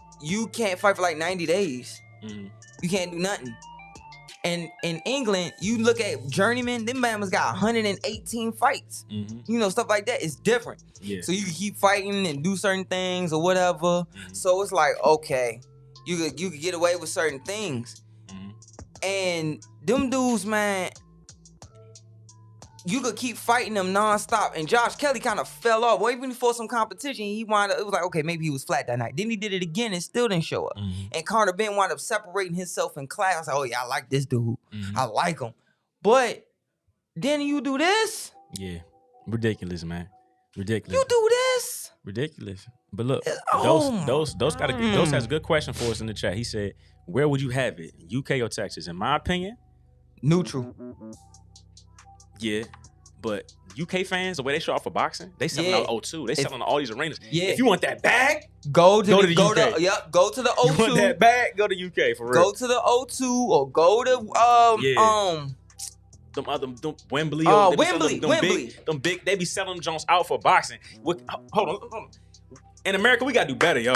can't fight for like 90 days. You can't do nothing. And in England, you look at journeyman, them mamas got 118 fights. You know, stuff like that. It's different. Yeah. So you can keep fighting and do certain things or whatever. So it's like, okay, you could get away with certain things. And them dudes, man, you could keep fighting them nonstop. And Josh Kelly kind of fell off. Well, even before some competition, he wound up, it was like, okay, maybe he was flat that night. Then he did it again and still didn't show up. And Conor Ben wound up separating himself in class. I was like, oh yeah, I like this dude. I like him. But then you do this? Yeah. Ridiculous, man. Ridiculous. You do this? Ridiculous. But look, Dose has a good question for us in the chat. He said, where would you have it? UK or Texas? In my opinion, neutral. Yeah, but UK fans, the way they show off for boxing, they selling out O2. They selling all these arenas. Yeah. If you want that bag, go to the UK. Go to the O2. You want that bag? Go to UK for real. Go to the O2 or go to them Wembley. Wembley. Them big. They be selling Jones out for boxing. Hold on. In America, we gotta do better, yo.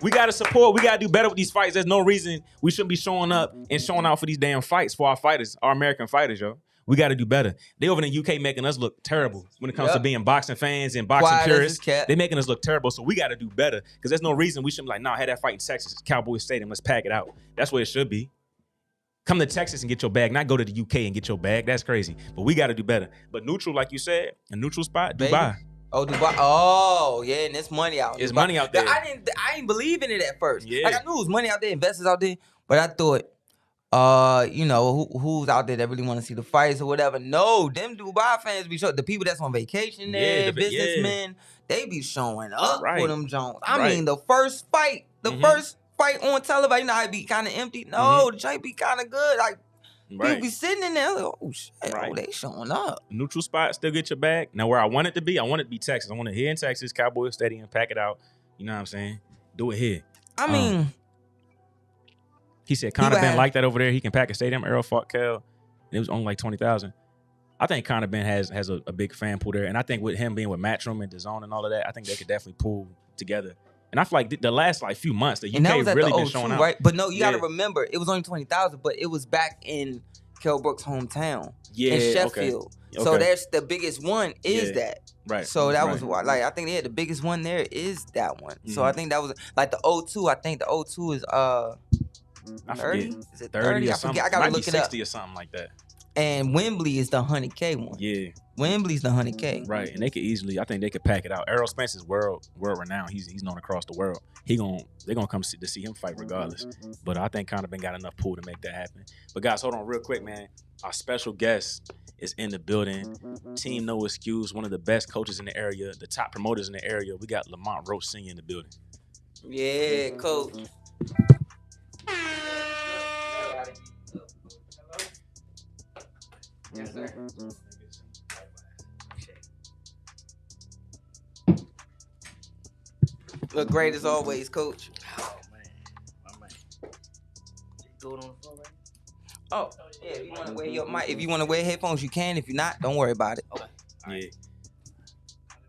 We gotta support. We gotta do better with these fights. There's no reason we shouldn't be showing up and showing out for these damn fights for our fighters, our American fighters, yo. We got to do better. They over in the UK making us look terrible when it comes to being boxing fans and boxing purists. They making us look terrible, so we got to do better because there's no reason we shouldn't be like, nah, have that fight in Texas, Cowboy Stadium. Let's pack it out. That's what it should be. Come to Texas and get your bag, not go to the UK and get your bag. That's crazy. But we got to do better. But neutral, like you said, a neutral spot, Dubai. Oh, Dubai. Oh, yeah, and there's money out there. There's money out there. I didn't believe in it at first. Yeah. Like I knew it was money out there, investors out there, but I thought, you know, who's out there that really want to see the fights or whatever. No, them Dubai fans be showing. The people that's on vacation there, businessmen, they be showing up for them Jones. I mean, the first fight, first fight on television, you know how it be kind of empty. No, the joint be kind of good. Like, people be sitting in there, like, oh shit, oh, they showing up. Neutral spot, still get your bag. Now, where I want it to be Texas. I want it here in Texas, Cowboy Stadium, pack it out. You know what I'm saying? Do it here. I mean, he said Conor Ben like that over there. He can pack a stadium. Errol fought Kel. It was only like 20,000. I think Conor Ben has a big fan pool there, and I think with him being with Matchroom and DAZN and all of that, I think they could definitely pull together. And I feel like the last like few months, the UK really been showing out. Right? But no, you got to remember, it was only 20,000, but it was back in Kell Brook's hometown, in Sheffield. Okay. So that's the biggest one is that. Right. So that was why, like, I think they had the biggest one there is that one. So I think that was like the O2. I think the O2 is I 30. Is it 30 I forget. I gotta look it up. 60 or something like that. And Wembley is the 100K one. Yeah. Wembley's the 100K. Right, and they could easily, I think they could pack it out. Errol Spence is world renowned. He's known across the world. They're gonna come to see him fight regardless. But I think Conor Ben got enough pull to make that happen. But guys, hold on real quick, man. Our special guest is in the building. Team No Excuse, one of the best coaches in the area, the top promoters in the area. We got Lamont Roach Sr. in the building. Yeah, coach. Yes, sir. Look great as always, coach. Oh man, my man. Do it on the floor, right? Oh, yeah. If you want to wear your mic, if you want to wear headphones, you can. If you're not, don't worry about it. Okay. Yeah.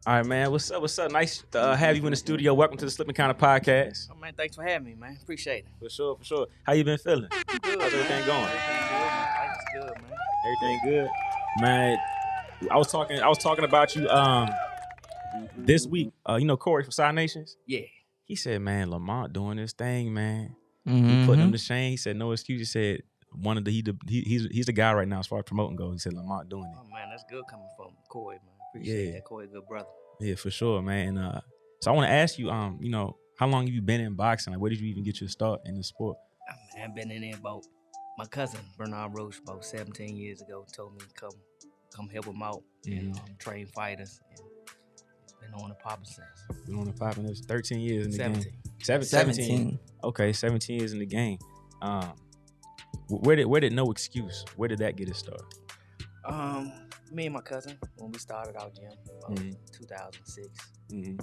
All right, man. What's up? What's up? Nice to have you in the studio. Welcome to the Slipping Counter Podcast. Oh man, thanks for having me, man. Appreciate it. For sure, for sure. How you been feeling? Good. How's everything going? Everything good. Life is good, man. Everything good, man. I was talking about you this week. You know Corey from Side Nations? Yeah. He said, man, Lamont doing this thing, man. Mm-hmm. He put him to shame. He said, no excuse. He said, he's the guy right now as far as promoting goes. He said, Lamont doing it. Oh man, that's good coming from Corey, man. Appreciate that. Corey, good brother. Yeah, for sure, man. And so I want to ask you, you know, how long have you been in boxing? Like, where did you even get your start in the sport? I've been in there about, my cousin Bernard Roach about 17 years ago told me to come help him out and train fighters. And been on the popping since. Been on the popping. It's 13 years in the 17. game. 17. Okay, 17 years in the game. Where did No Excuse? Where did that get its start? Me and my cousin, when we started our gym about 2006, we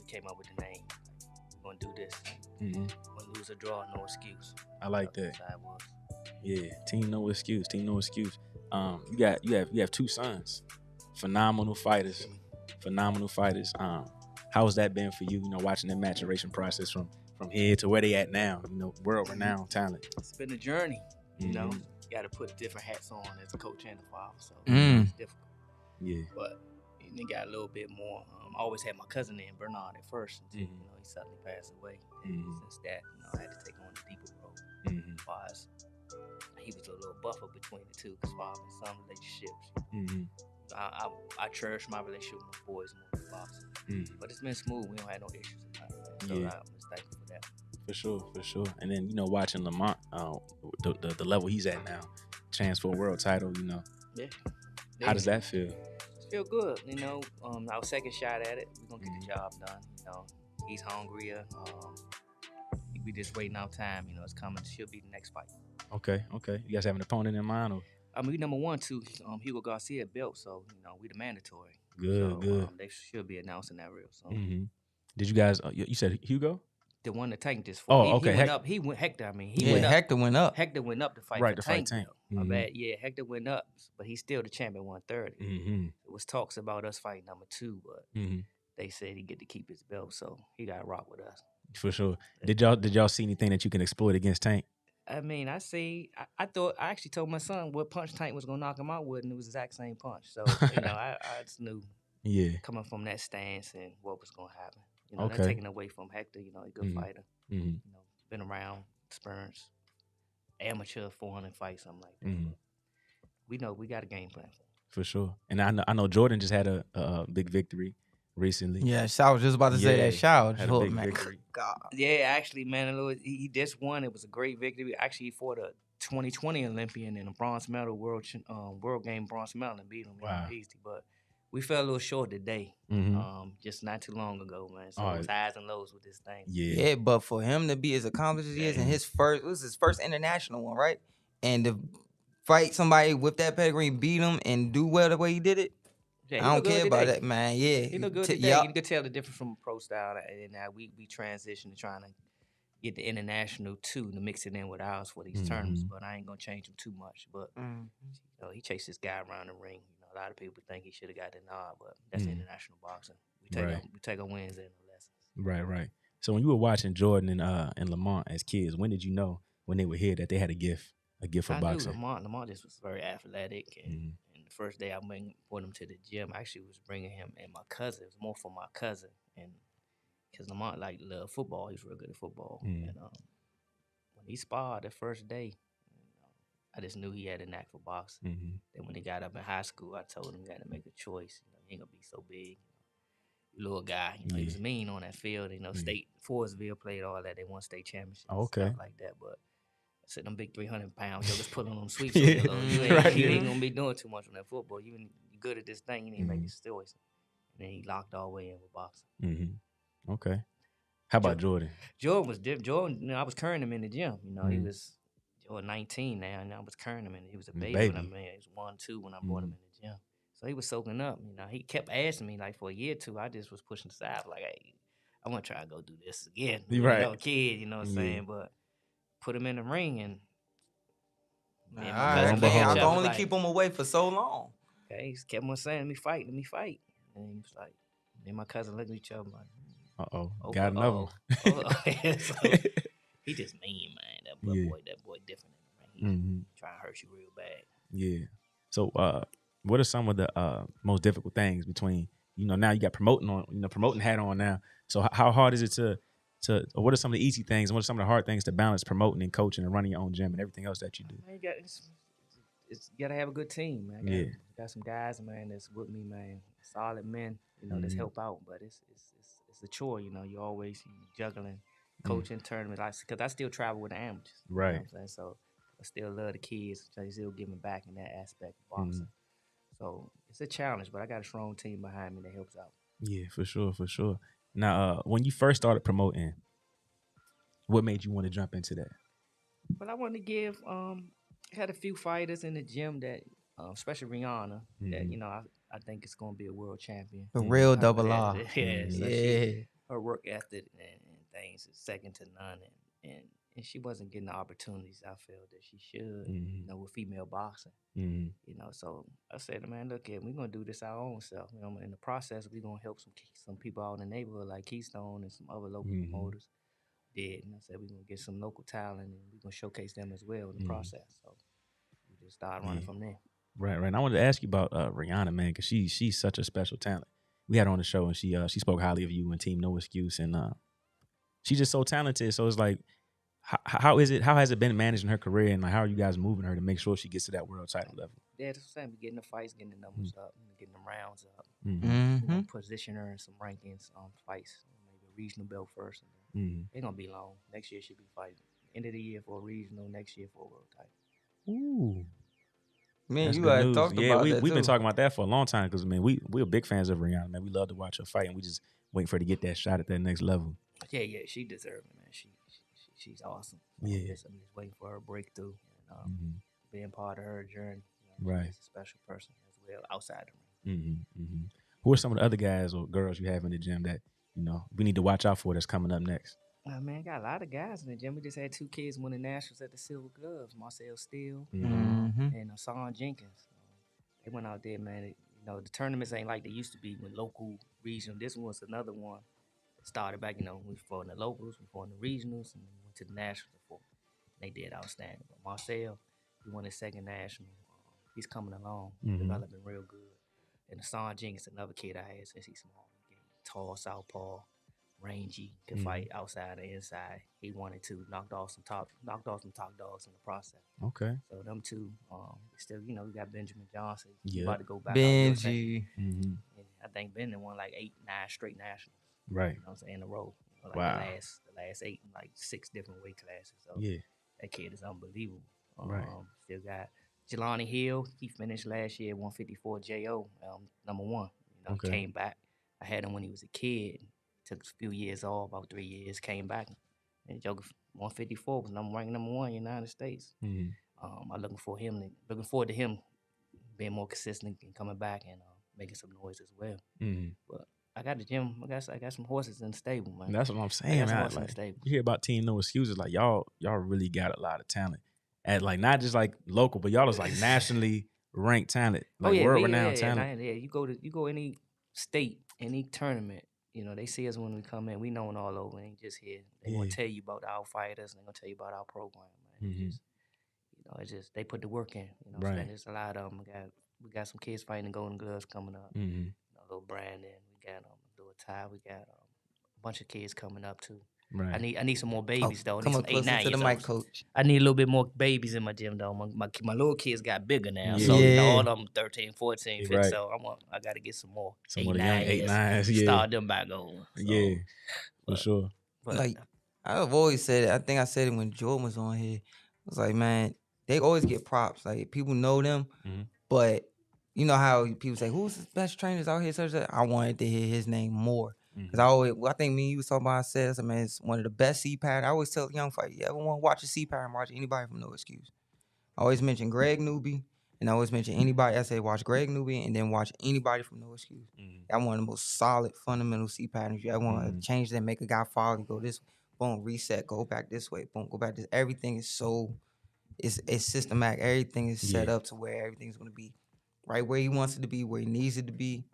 came up with the name. We're gonna do this. When lose or draw, no excuse. I like that. That's how it was. Yeah, Team No Excuse. Team No Excuse. You have two sons, phenomenal fighters. How has that been for you? You know, watching the maturation process from here to where they at now. You know, world renowned talent. It's been a journey. You know, you got to put different hats on as a coach and a father, so it's difficult. Yeah, but they got a little bit more. I always had my cousin in Bernard at first until you know he suddenly passed away. And since that, you know, I had to take on the deeper role. As he was a little buffer between the two, because father and son relationships. I cherish my relationship with my boys more than boxing. But it's been smooth. We don't have no issues about it. So I'm just thankful for that. For sure. And then, you know, watching Lamont, the level he's at now, chance for a world title, you know. Yeah. How does that feel? It feel good. You know, our second shot at it, we're going to get the job done. You know, he's hungrier. We just waiting our time. You know, it's coming. She'll be the next fight. Okay. You guys have an opponent in mind? Or? I mean, we number 1, 2, Hugo Garcia belt, so, you know, we the mandatory. Good. They should be announcing that real soon. Did you guys, you said Hugo? The one that Tank this for. Oh, okay. He went up. He went Hector. I mean, went up. Hector went up. Hector went up to fight. Right, for to fight Tank. My bad. Yeah, Hector went up, but he's still the champion 130. It was talks about us fighting number 2, but they said he get to keep his belt, so he got to rock with us. For sure. Did y'all see anything that you can exploit against Tank? I mean, I actually told my son what punch Tank was gonna knock him out with, and it was the exact same punch. So you know, I just knew. Yeah. Coming from that stance and what was gonna happen. You know, not taking away from Hector. You know, a good fighter. You know, been around, experience, amateur 400 fights, something like that. We know we got a game plan for sure. And I know Jordan just had a big victory recently. Yeah, I was just about to say that. Shout out, man. God. Yeah, actually, man, he just won. It was a great victory. Actually, he fought a 2020 Olympian in a bronze medal world game bronze medal and beat him. Wow. Easy, but we fell a little short today. Just not too long ago, man. So it was highs and lows with this thing. Yeah, but for him to be as accomplished as he is, and it was his first international one, right? And to fight somebody with that pedigree, beat him, and do well the way he did it. I don't care about that, man. Yeah. He look good today. You can tell the difference from pro style, and now we transition to trying to get the international too, to mix it in with ours for these tournaments. But I ain't gonna change him too much. But he chased this guy around the ring. A lot of people think he should have got the nod, but that's international boxing. We take our wins and no lessons. Right. So when you were watching Jordan and Lamont as kids, when did you know when they were here that they had a gift for boxing? I knew Lamont just was very athletic, and the first day I brought him to the gym, I actually was bringing him and my cousin. It was more for my cousin, and because Lamont loved football, he was real good at football. And when he sparred the first day, I just knew he had a knack for boxing. Then when he got up in high school, I told him he had to make a choice. He ain't gonna be so big. Little guy, he was mean on that field. State Forestville played all that. They won state championships, stuff like that. But I said, them big 300 pounds, just pulling them sweeps. You ain't gonna be doing too much on that football. You good at this thing. You need to make this choice. And then he locked all the way in with boxing. Okay. How about Jordan? Jordan was different. Jordan, I was carrying him in the gym. He was 19 now, and I was carrying him, and he was a baby when he was 1, 2 when I brought him in the gym. So he was soaking up. He kept asking me for a year or two. I just was pushing aside hey, I want to try to go do this again. Kid, you know what I'm saying? But put him in the ring, and I can only keep him away for so long. Okay, he kept on saying, let me fight. And he was like, me and my cousin looked at each other like, got another one. So, he just mean, man. That boy different in the ring. He trying to hurt you real bad. Yeah. So what are some of the most difficult things between, now you got promoting hat on now. So how hard is it to what are some of the easy things and what are some of the hard things to balance promoting and coaching and running your own gym and everything else that you do? Man, you got to have a good team, man. Got some guys, man, that's with me, man. Solid men, that's help out. But it's a chore, you always juggling, coaching tournaments. Because I still travel with the amateurs. Right. You know what I'm saying? So I still love the kids. So I still giving back in that aspect of boxing. So it's a challenge, but I got a strong team behind me that helps out. Yeah, for sure. Now, when you first started promoting, what made you want to jump into that? Well, I wanted to give, had a few fighters in the gym that, especially Rihanna, that, I think it's going to be a world champion. A real double R. Her work ethic and things is second to none. And she wasn't getting the opportunities I felt that she should, with female boxing. So I said, man, look, we're going to do this our own self. In the process, we're going to help some people out in the neighborhood like Keystone and some other local promoters did. And I said, we're going to get some local talent and we're going to showcase them as well in the process. So we just started running from there. Right. And I wanted to ask you about Rihanna, man, because she's such a special talent. We had her on the show and she spoke highly of you and Team No Excuse. And she's just so talented. So it's like, how has it been managing her career, and how are you guys moving her to make sure she gets to that world title level? Yeah, that's what I'm saying. We're getting the fights, getting the numbers up, getting them rounds up. Position her in some rankings on fights, maybe a regional belt first. They're gonna be long. Next year she'll be fighting. End of the year for a regional, next year for a world title. Ooh. Man, you guys talked about that. We've been talking about that for a long time because we're big fans of Rihanna, man. We love to watch her fight, and we just waiting for her to get that shot at that next level. Yeah, she deserves it, man. She's awesome. I'm just waiting for her breakthrough and being part of her journey. Right. She's a special person as well outside the ring. Who are some of the other guys or girls you have in the gym that we need to watch out for that's coming up next? Man, got a lot of guys in the gym. We just had 2 kids win the nationals at the Silver Gloves, Marcel Steele and Hassan Jenkins. They went out there, man. The tournaments ain't like they used to be with local, regional. This one was another one. Started back, we fought in the locals, we fought in the regionals, and we went to the nationals before. They did outstanding. But Marcel, he won his second national. He's coming along, developing real good. And Hassan Jenkins, another kid I had since he's small. Tall, southpaw, rangy, can fight outside and inside. He wanted to knocked off some top dogs in the process. Okay. So them two, still, we got Benjamin Johnson. He's about to go back. Benji. I think Ben won like 8, 9 straight nationals. Right. You know what I'm saying? In a row. Wow. The last 8 in like 6 different weight classes. So that kid is unbelievable. Right. Still got Jelani Hill. He finished last year at 154 JO, number 1. He came back. I had him when he was a kid. Took a few years off, about 3 years, came back. And Joker 154 was ranked number 1 in the United States. I'm looking forward to him being more consistent and coming back and making some noise as well. Mm-hmm. But I got the gym. I got some horses in the stable, man. That's what I'm saying, man. Like, you hear about Team No Excuses, like y'all really got a lot of talent. At like not just like local, but y'all is like nationally ranked talent, like world-renowned talent. Yeah, you go any state, any tournament, you know, they see us when we come in. We known all over. Ain't just here. They gonna tell you about our fighters, and they gonna tell you about our program, man. Mm-hmm. It's just they put the work in. You know, right. So there's a lot of them. We got some kids fighting the Golden Gloves coming up. Mm-hmm. You know, little Brandon, we got little Ty, we got a bunch of kids coming up too. Right. I need some more babies though. Come up closer to the mic, coach. I need a little bit more babies in my gym though. My little kids got bigger now, so you know, all of them 13, 14, 15. Right. So I got to get some more. Some more young 8-9s. Yeah. Start them back on. So, yeah, for sure. But like I've always said it. I think I said it when Jordan was on here. I was like, man, they always get props. Like people know them, but you know how people say, "Who's the best trainers out here?" Such that I wanted to hear his name more. Because I think me and you was talking about, I said, man, it's one of the best C-pattern. I always tell young fighters, you ever want to watch a C-pattern, watch anybody from No Excuse. I always mention Greg Newby, and I always mention anybody. I say watch Greg Newby, and then watch anybody from No Excuse. That's one of the most solid, fundamental C-patterns. You ever want to change that, make a guy fall, go this way, boom, reset, go back this way, boom, go back this. Everything is so, it's systematic. Everything is set up to where everything's going to be right where he wants it to be, where he needs it to be.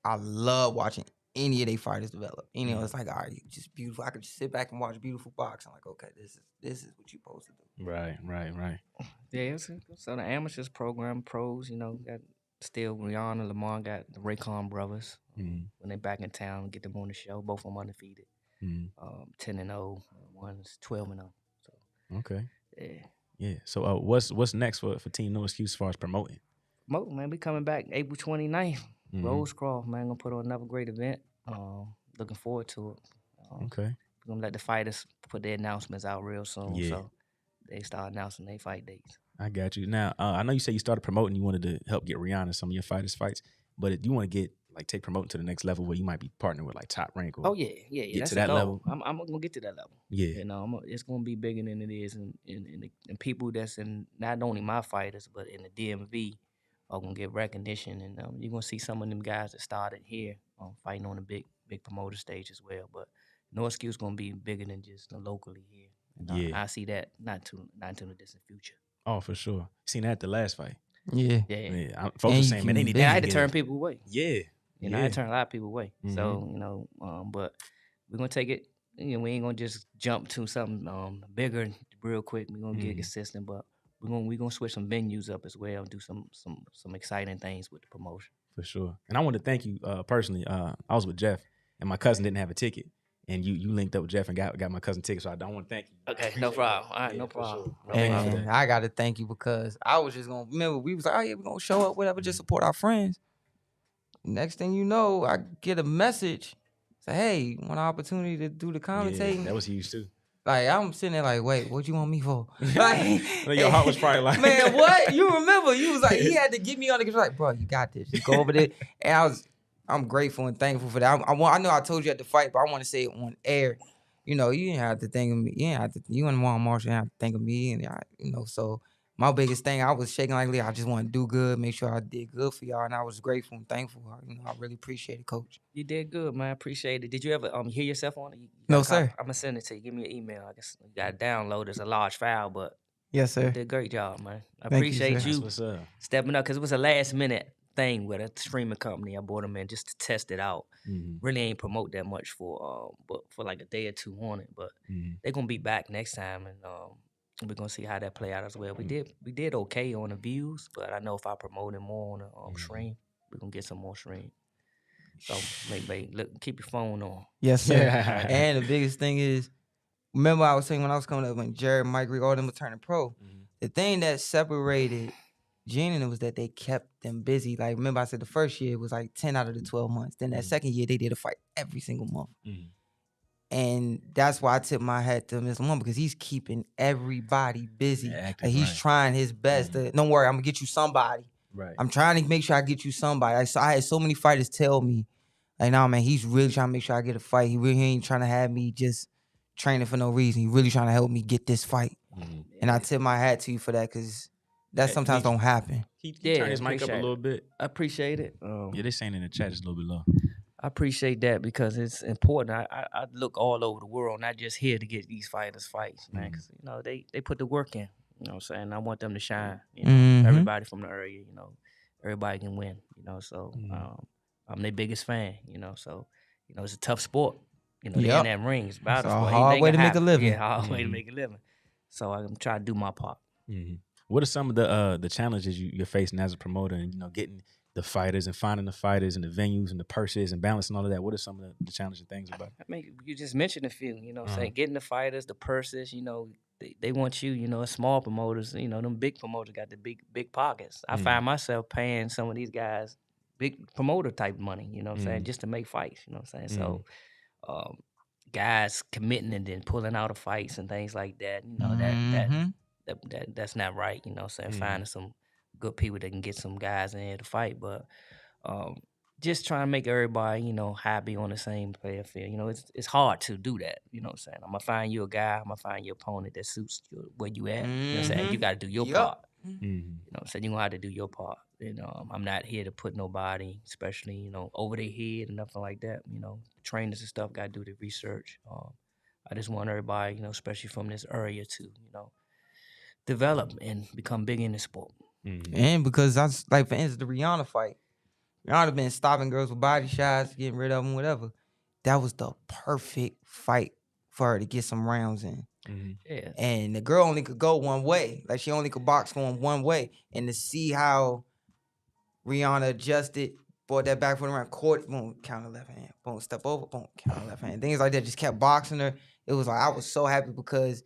I love watching any of their fighters develop. You know, it's like, all right, just beautiful. I could just sit back and watch beautiful boxing. Like, okay, this is what you're supposed to do. Right. Yeah, so the amateurs program, pros, you know, got still Rihanna, Lamont, got the Raycon brothers. When they back in town, get them on the show. Both of them undefeated. 10-0, one's 12-0. So okay. Yeah. So what's next for Team No Excuse as far as promoting? Man, we coming back April 29th. Rosecroft, man, gonna put on another great event. Looking forward to it. Okay. We're gonna let the fighters put their announcements out real soon. Yeah. So they start announcing their fight dates. I got you. Now, I know you said you started promoting. You wanted to help get Rihanna some of your fighters' fights, but you want to get take promoting to the next level where you might be partnering with like Top Rank. Or yeah. Get That's to that goal. level. I'm gonna get to that level. Yeah. You know, it's gonna be bigger than it is, and people that's in not only my fighters but in the DMV are gonna get recognition, and you're gonna see some of them guys that started here fighting on the big promoter stage as well. But No Excuse gonna be bigger than just locally here. And I see that not too in the distant future. Oh, for sure. Seen that at the last fight. Yeah. Folks were saying, man, they need that. I had to turn people away. Yeah. You know, I had to turn a lot of people away. So, you know, but we're gonna take it. You know, we ain't gonna just jump to something bigger real quick. We're gonna get consistent, but we're gonna switch some venues up as well and do some exciting things with the promotion. For sure. And I want to thank you personally. I was with Jeff, and my cousin didn't have a ticket, and you linked up with Jeff and got my cousin ticket. So I don't want to thank you. Okay, no problem. All right, no problem. Sure. And I got to thank you because I was just gonna remember we was like, oh yeah, we're gonna show up, whatever, just support our friends. Next thing you know, I get a message. Say, hey, want an opportunity to do the commentating? Yeah, that was huge too. Like, I'm sitting there like, wait, what you want me for? Like, your heart was probably like, man, what? You remember? You was like, he had to get me on the control. Like, bro, you got this. Just go over there. And I'm grateful and thankful for that. I know I told you at the fight, but I want to say it on air. You know, you didn't have to think of me. You and Juan Marshall didn't have to think of me. And, so my biggest thing, I was shaking like, I just want to do good, make sure I did good for y'all. And I was grateful and thankful. I really appreciate it, Coach. You did good, man. I appreciate it. Did you ever hear yourself on it? No, sir. I'm going to send it to you. Give me an email. I guess you got to download. It's a large file, but yes, sir. You did a great job, man. I Thank appreciate you what's up. Stepping up because it was a last-minute thing with a streaming company. I brought them in just to test it out. Really ain't promote that much but for like a day or two on it. But they're going to be back next time, and we're gonna see how that play out as well. We did okay on the views, but I know if I promote it more on the stream, we're gonna get some more stream. So look, keep your phone on. Yes, sir. And the biggest thing is, remember I was saying when I was coming up when Jared, Mike, Rick, all them were turning pro. The thing that separated Gene and it was that they kept them busy. Like, remember I said the first year it was like 10 out of the 12 months. Then that second year they did a fight every single month. And that's why I tip my hat to Mr. Lamont because he's keeping everybody busy. Active, he's trying his best. Don't worry, I'm going to get you somebody. Right. I'm trying to make sure I get you somebody. I had so many fighters tell me, like, nah, man, he's really trying to make sure I get a fight. He ain't trying to have me just training for no reason. He really trying to help me get this fight. And I tip my hat to you for that because that sometimes don't happen. He turn his mic up a little bit. I appreciate it. Yeah, they saying in the chat it's a little bit low. I appreciate that because it's important. I look all over the world, not just here to get these fighters fights, man. Because you know they put the work in. You know what I'm saying? I want them to shine. You know, everybody from the area. You know, everybody can win. You know, so I'm their biggest fan. You know, so you know it's a tough sport. You know, they in that ring. It's battle sport. A hard way to make a living. Yeah, hard way to make a living. So I'm trying to do my part. What are some of the challenges you're facing as a promoter, and you know, getting the fighters and finding the fighters and the venues and the purses and balancing all of that? What are some of the challenging things about it? I mean, you just mentioned a few. You know, saying getting the fighters, the purses. You know, they want you. You know, small promoters. You know, them big promoters got the big pockets. I find myself paying some of these guys big promoter type money. You know what I'm saying, just to make fights. You know what I'm saying. So, guys committing and then pulling out of fights and things like that. You know that's not right. You know what I'm saying. Finding some good people that can get some guys in here to fight, but just trying to make everybody, you know, happy on the same player field. You know, it's hard to do that. You know what I'm saying? I'm gonna find you a guy. I'm gonna find you an opponent that suits where you at. You know what I'm saying? You got to do your part. You know what I'm saying? You gonna have to do your part. You know, I'm not here to put nobody, especially, you know, over their head and nothing like that. You know, trainers and stuff got to do the research. I just want everybody, you know, especially from this area to, you know, develop and become big in the sport. And because I was, like, for instance, the Rihanna fight. Rihanna been stopping girls with body shots, getting rid of them, whatever. That was the perfect fight for her to get some rounds in. Yeah. And the girl only could go one way. Like, she only could box going one way. And to see how Rihanna adjusted, brought that back foot around, court, boom, counter left hand, boom, step over, boom, counter left hand. Things like that, just kept boxing her. It was like, I was so happy because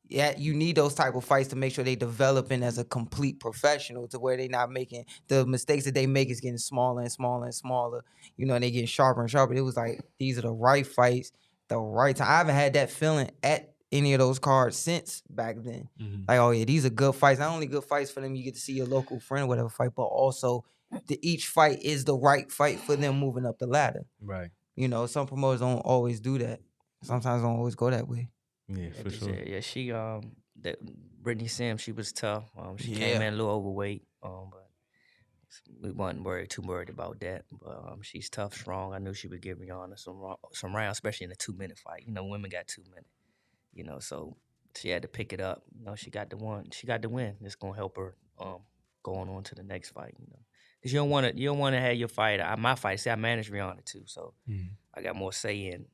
you need those type of fights to make sure they developing as a complete professional, to where they not making the mistakes that they make is getting smaller and smaller and smaller, you know, and they getting sharper and sharper. It was like, these are the right fights, the right time. I haven't had that feeling at any of those cards since back then. Like, oh yeah, these are good fights. Not only good fights for them, you get to see your local friend or whatever fight, but also each fight is the right fight for them moving up the ladder. Right. You know, some promoters don't always do that. Sometimes don't always go that way. Yeah, for sure. Yeah, she that Brittany Sims, she was tough. She came in a little overweight, but we wasn't too worried about that. But she's tough, strong. I knew she would give Rihanna some rounds, especially in a 2-minute fight. You know, women got 2 minutes. You know, so she had to pick it up. You know, she got the win. It's gonna help her going on to the next fight. You know, because you don't want to have your fight. My fight. See, I manage Rihanna too, so I got more say in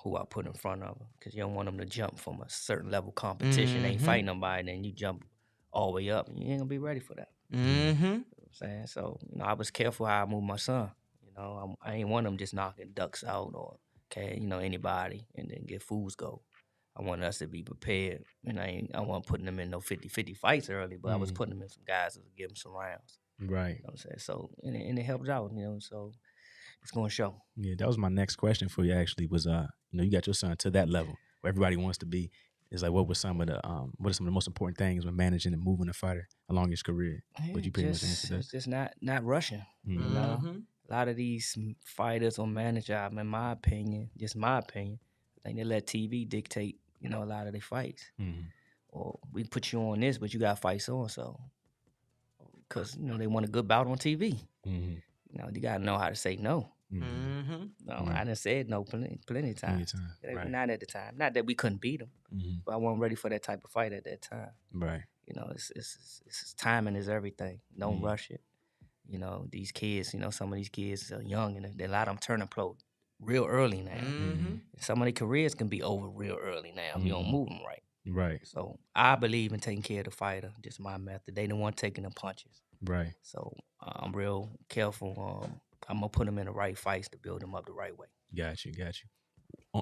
who I put in front of her, because you don't want them to jump from a certain level competition. They ain't fighting nobody, and then you jump all the way up. You ain't gonna be ready for that. You know what I'm saying? So, you know, I was careful how I moved my son. You know, I ain't want them just knocking ducks out or anybody and then get fools go. I wanted us to be prepared, and I wasn't putting them in no 50-50 fights early, but I was putting them in some guys that would give them some rounds. Right. You know what I'm saying? So, and it helped out, you know, so it's going to show. Yeah, that was my next question for you, actually, was, you know, you got your son to that level where everybody wants to be. It's like, what are some of the most important things when managing and moving a fighter along his career? But you pretty much answered that. It's just not rushing, you know? A lot of these fighters or managers, in my opinion, I think they let TV dictate, you know, a lot of their fights. Or we put you on this, but you got to fight so-and-so. Because, you know, they want a good bout on TV. You know, you got to know how to say no. No, I done said no plenty of times. Right. Not at the time. Not that we couldn't beat them, but I wasn't ready for that type of fight at that time. Right. You know, it's timing is everything. Don't rush it. You know, these kids, you know, some of these kids are young, and a lot of them turning pro real early now. Some of their careers can be over real early now if you don't move them right. Right. So I believe in taking care of the fighter. Just my method. They the one taking the punches. Right. So I'm real careful. I'm gonna put them in the right fights to build them up the right way. Got you.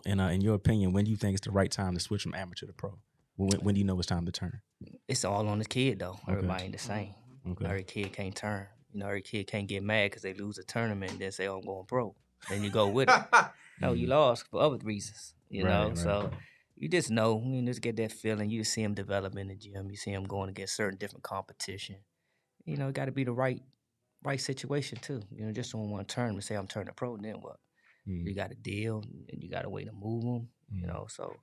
And in your opinion, when do you think it's the right time to switch from amateur to pro? When do you know it's time to turn? It's all on the kid though. Okay. Everybody ain't the same. Okay. Every kid can't turn. You know, every kid can't get mad because they lose a tournament and then say, "Oh, I'm going pro." Then you go with it. No, you lost for other reasons. You know, right. So you just know. You just get that feeling. You just see them develop in the gym. You see them going against certain different competition. You know, it got to be the right situation too. You know, just don't want to turn and say I'm turning pro. Then what? You got to deal, and you got a way to move them. You know, so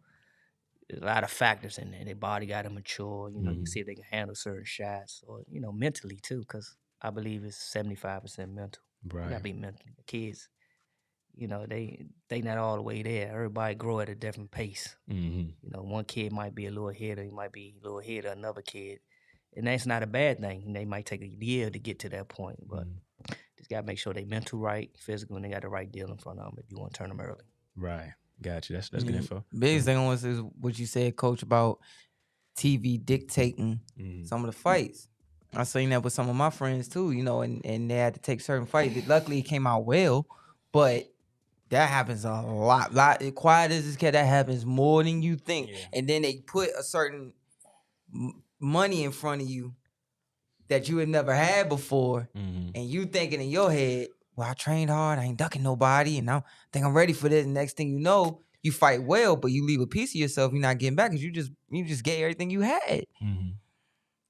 there's a lot of factors in there. Their body got to mature. You know, you see if they can handle certain shots, or mentally too, because I believe it's 75% mental. Right. You gotta be mental. Kids, they not all the way there. Everybody grow at a different pace. One kid might be a little ahead, or he might be a little ahead of another kid, and that's not a bad thing. They might take a year to get to that point, but just gotta make sure they mental right, physical, and they got the right deal in front of them if you want to turn them early. Right. Gotcha. That's good info. Biggest thing was is what you said, Coach, about TV dictating some of the fights. I seen that with some of my friends too, and they had to take certain fights. Luckily, it came out well, but that happens a lot. Quiet as this cat, that happens more than you think. Yeah. And then they put a certain money in front of you that you had never had before, and you thinking in your head, well, I trained hard, I ain't ducking nobody, and I think I'm ready for this. And next thing you know, you fight well, but you leave a piece of yourself you're not getting back because you just gave everything you had.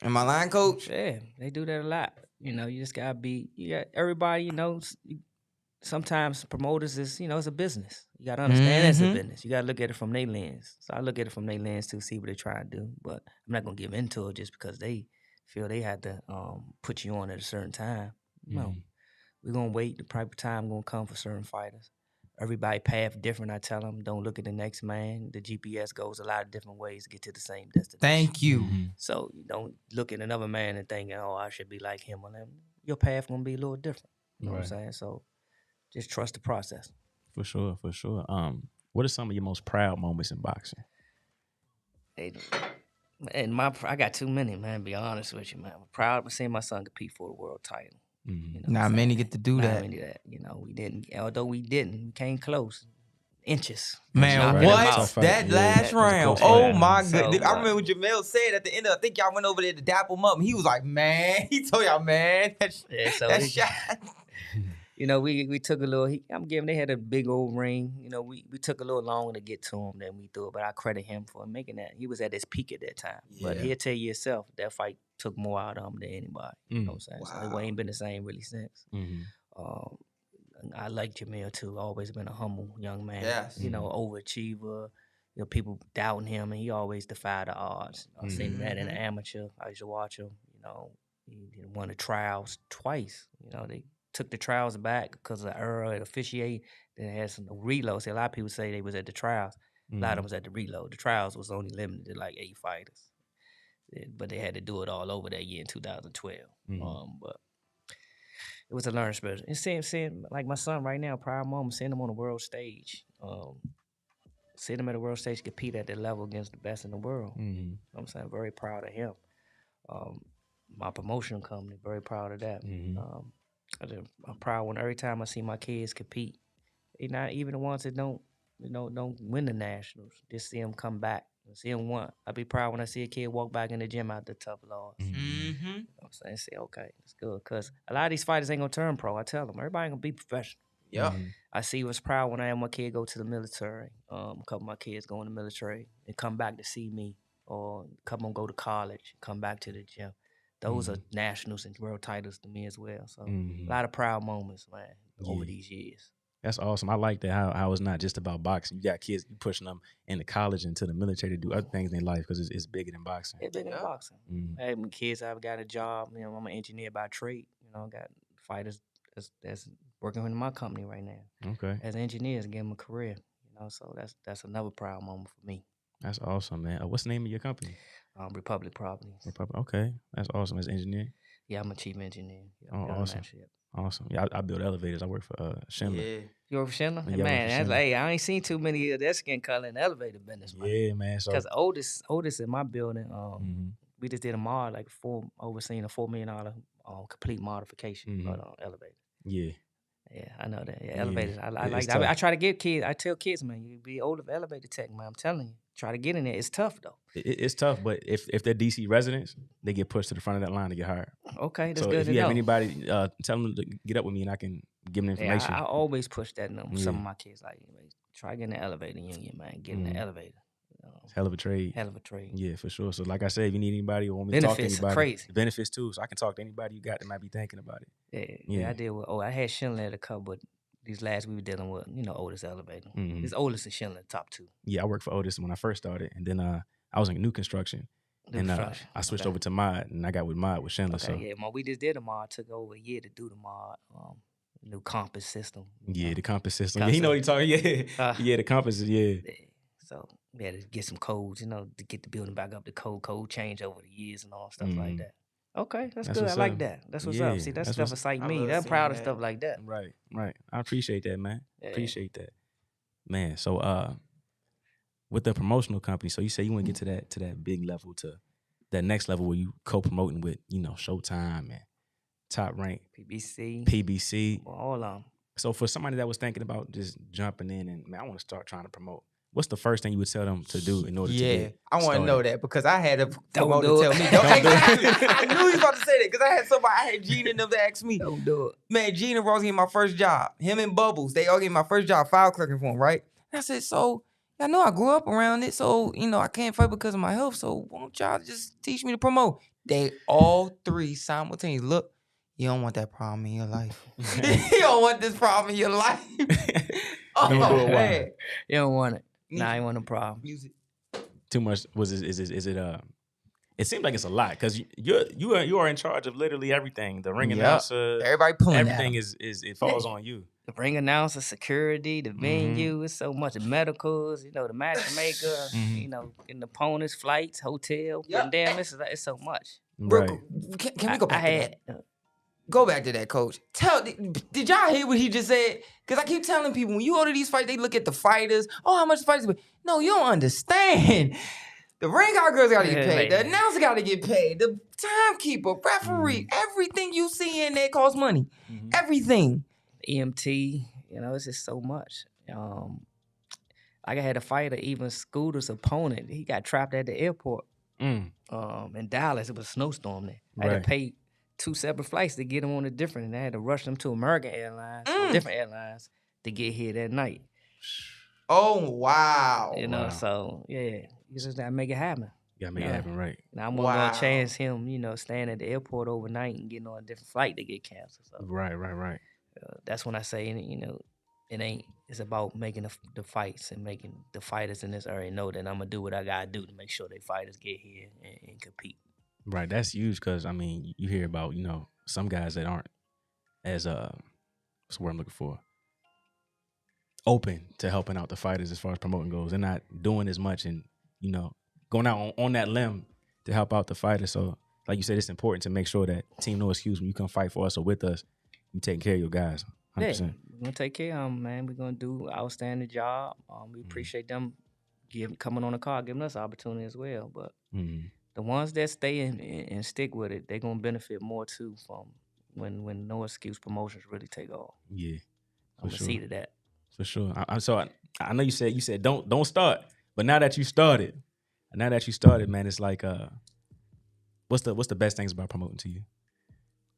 Am I lying, Coach? Yeah, they do that a lot. You just gotta be. Everybody. Sometimes promoters is it's a business. You gotta understand it's a business. You gotta look at it from their lens. So I look at it from their lens to see what they're trying to do. But I'm not gonna give into it just because they feel they had to put you on at a certain time. No. We're going to wait. The proper time going to come for certain fighters. Everybody path different. I tell them, don't look at the next man. The GPS goes a lot of different ways to get to the same destination. Thank you. So you don't look at another man and think, oh, I should be like him or them. Your path going to be a little different. You know what I'm saying? So just trust the process. For sure, for sure. What are some of your most proud moments in boxing? And I got too many, man, to be honest with you, man. I'm proud of seeing my son compete for the world title. Not many get to do that. We didn't. Although we came close. Inches. Man, what? That last round. Oh, my goodness. I remember what Jamel said at the end of it. I think y'all went over there to dap him up, and he was like, man. He told y'all, man, that shot. We took a little. They had a big old ring. We took a little longer to get to him than we thought, but I credit him for making that. He was at his peak at that time. Yeah. But he'll tell you yourself, that fight took more out of him than anybody. You know what I'm saying? Wow. So it ain't been the same really since. I like Jamil too. Always been a humble young man. Yes. Overachiever. People doubting him, and he always defied the odds. I've seen that in an amateur. I used to watch him. He won the trials twice. They took the trials back because of the error at officiate. Then it had some reloads. See, a lot of people say they was at the trials. A lot of them was at the reload. The trials was only limited to like 8 fighters. But they had to do it all over that year in 2012. But it was a learning experience. And seeing like my son right now, proud moment, seeing him on the world stage. Seeing him at the world stage compete at that level against the best in the world. I'm saying very proud of him. My promotion company, very proud of that. I'm proud when every time I see my kids compete, not even the ones that don't win the nationals. Just see them come back, see them win. I be proud when I see a kid walk back in the gym after tough loss. You know what I'm saying? Say, okay, it's good, cause a lot of these fighters ain't gonna turn pro. I tell them, everybody ain't gonna be professional. Yeah. I see what's proud when I have my kid go to the military. A couple of my kids go in the military and come back to see me, or come on go to college, come back to the gym. Those are nationals and world titles to me as well. So a lot of proud moments, man, over these years. That's awesome. I like that how it's not just about boxing. You got kids, you pushing them into college, into the military to do other things in their life because it's bigger than boxing. It's bigger than boxing. I have my kids, I've got a job. I'm an engineer by trade. Got fighters that's working in my company right now. Okay. As engineers, give them a career. So that's another proud moment for me. That's awesome, man. What's the name of your company? Republic Properties. Okay, that's awesome. As an engineer? Yeah, I'm a chief engineer. Awesome. Awesome. Yeah, I build elevators. I work for Schindler. Yeah. You work for Schindler? Yeah, man, I ain't seen too many of that skin color in the elevator business, man. Yeah, man. Because Otis in my building, we just did a mod, overseeing a $4 million complete modification of the elevator. Yeah. Yeah, I know that. Yeah, elevators. I like that. I try to get kids. I tell kids, man, you be older for elevator tech, man. I'm telling you. Try to get in there. It's tough though. It's tough, but if they're DC residents, they get pushed to the front of that line to get hired. Okay, that's so good if you have anybody, tell them to get up with me and I can give them information. I always push that in some of my kids. Like, try getting the elevator union, man. Get in the elevator. It's hell of a trade. Hell of a trade. Yeah, for sure. So like I said, if you need anybody or want me to talk to anybody. Benefits are crazy. Benefits too. So I can talk to anybody you got that might be thinking about it. Yeah, I did. I had Schindler at a couple, but these last we were dealing with, Otis Elevator. His Otis and Schindler, top 2. Yeah, I worked for Otis when I first started, and then I was in new construction. I switched over to mod, and I got with mod with Schindler. Okay, yeah, we just did a mod. Took over a year to do the mod. New compass system. Yeah, the compass system. Yeah, you know what you're talking. Yeah, yeah, the compass. Yeah. So we had to get some codes, to get the building back up. The code change over the years and all stuff like that. Okay, that's good. I like that. That's what's up. See, that stuff excites me. I'm proud of stuff like that. Right. I appreciate that, man. Appreciate that, man. So, with the promotional company, so you say you want to get to that big level, to that next level where you co-promoting with, Showtime and Top Rank, PBC, all of them. So for somebody that was thinking about just jumping in and, man, I want to start trying to promote, what's the first thing you would tell them to do in order to get I want to know that, because I had a promoter do tell me. I knew he was about to say that, because I had Gina and them to ask me. Don't do it. Man, Gina and Rose gave me my first job. Him and Bubbles, they all gave me my first job, file clerking for him, right? And I said, so, I know I grew up around it, so, I can't fight because of my health, so won't y'all just teach me to promote? They all 3 simultaneously, look, you don't want that problem in your life. You don't want this problem in your life. Man. You don't want it. Nah, I ain't want no problem. Music. Too much. Is it it seems like it's a lot, because you are in charge of literally everything. The ring announcer, everybody pulling everything it falls on you. The ring announcer, security, the venue, it's so much. The medicals, the matchmaker, getting opponents, flights, hotel. Damn, it's so much. Right. Can we go back to that? Go back to that, coach. Did y'all hear what he just said? Because I keep telling people, when you go to these fights, they look at the fighters. Oh, how much the fighters? No, you don't understand. The ring out girls got to get paid. The announcer got to get paid. The timekeeper, referee, everything you see in there costs money. Everything. EMT, it's just so much. Like I had a fighter, even Scooter's opponent, he got trapped at the airport. In Dallas, it was a snowstorm there. I had to pay 2 separate flights to get him on a different, and I had to rush them to American Airlines, or different airlines, to get here that night. Oh, wow. So, yeah, you just gotta make it happen. You gotta make it happen, right. Now, I'm gonna chance him, staying at the airport overnight and getting on a different flight to get canceled. So, right. That's when I say, it ain't, it's about making the fights and making the fighters in this area know that I'm gonna do what I gotta do to make sure they fighters get here and compete. Right, that's huge, because you hear about some guys that aren't as what's the word I'm looking for, open to helping out the fighters as far as promoting goes. They're not doing as much and going out on that limb to help out the fighters. So like you said, it's important to make sure that team No Excuse, when you come fight for us or with us, you taking care of your guys. 100%. Yeah, we're gonna take care of them, man. We're gonna do an outstanding job. We appreciate them coming on the card, giving us opportunity as well. But the ones that stay and stick with it, they're gonna benefit more too from when No Excuse promotions really take off. Yeah, I'm gonna see to that. For sure. I know you said don't start, but now that you started, man, it's like what's the best things about promoting to you?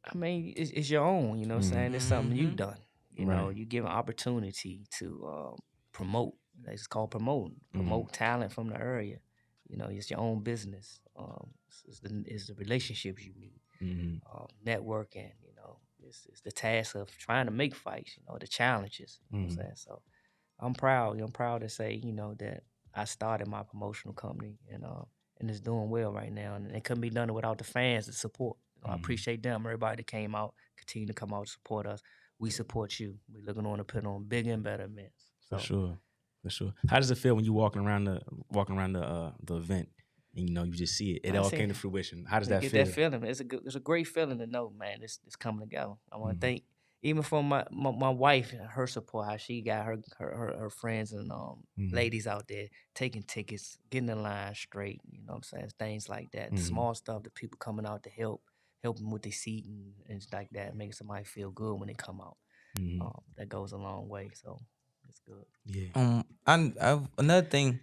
I mean, it's your own. You know what I'm saying? It's something you've done. You give an opportunity to promote. It's called promoting. Promote talent from the area. It's your own business. It's the relationships you meet, networking. It's the task of trying to make fights. The challenges. You know what I'm saying? So I'm proud. I'm proud to say that I started my promotional company and it's doing well right now. And it couldn't be done without the fans, the support. I appreciate them. Everybody that came out, continue to come out to support us. We support you. We're looking on to put on bigger and better events. So. For sure. How does it feel when you walking around the event and you just see it? It all came to fruition. How does that feel? Get that feeling. It's a great feeling to know, man. It's coming together. I want to thank even for my wife and her support, how she got her friends and ladies out there taking tickets, getting the line straight. You know what I'm saying? Things like that. The small stuff, the people coming out to help them with their seat and like that, making somebody feel good when they come out. That goes a long way. So it's good. Yeah. Another thing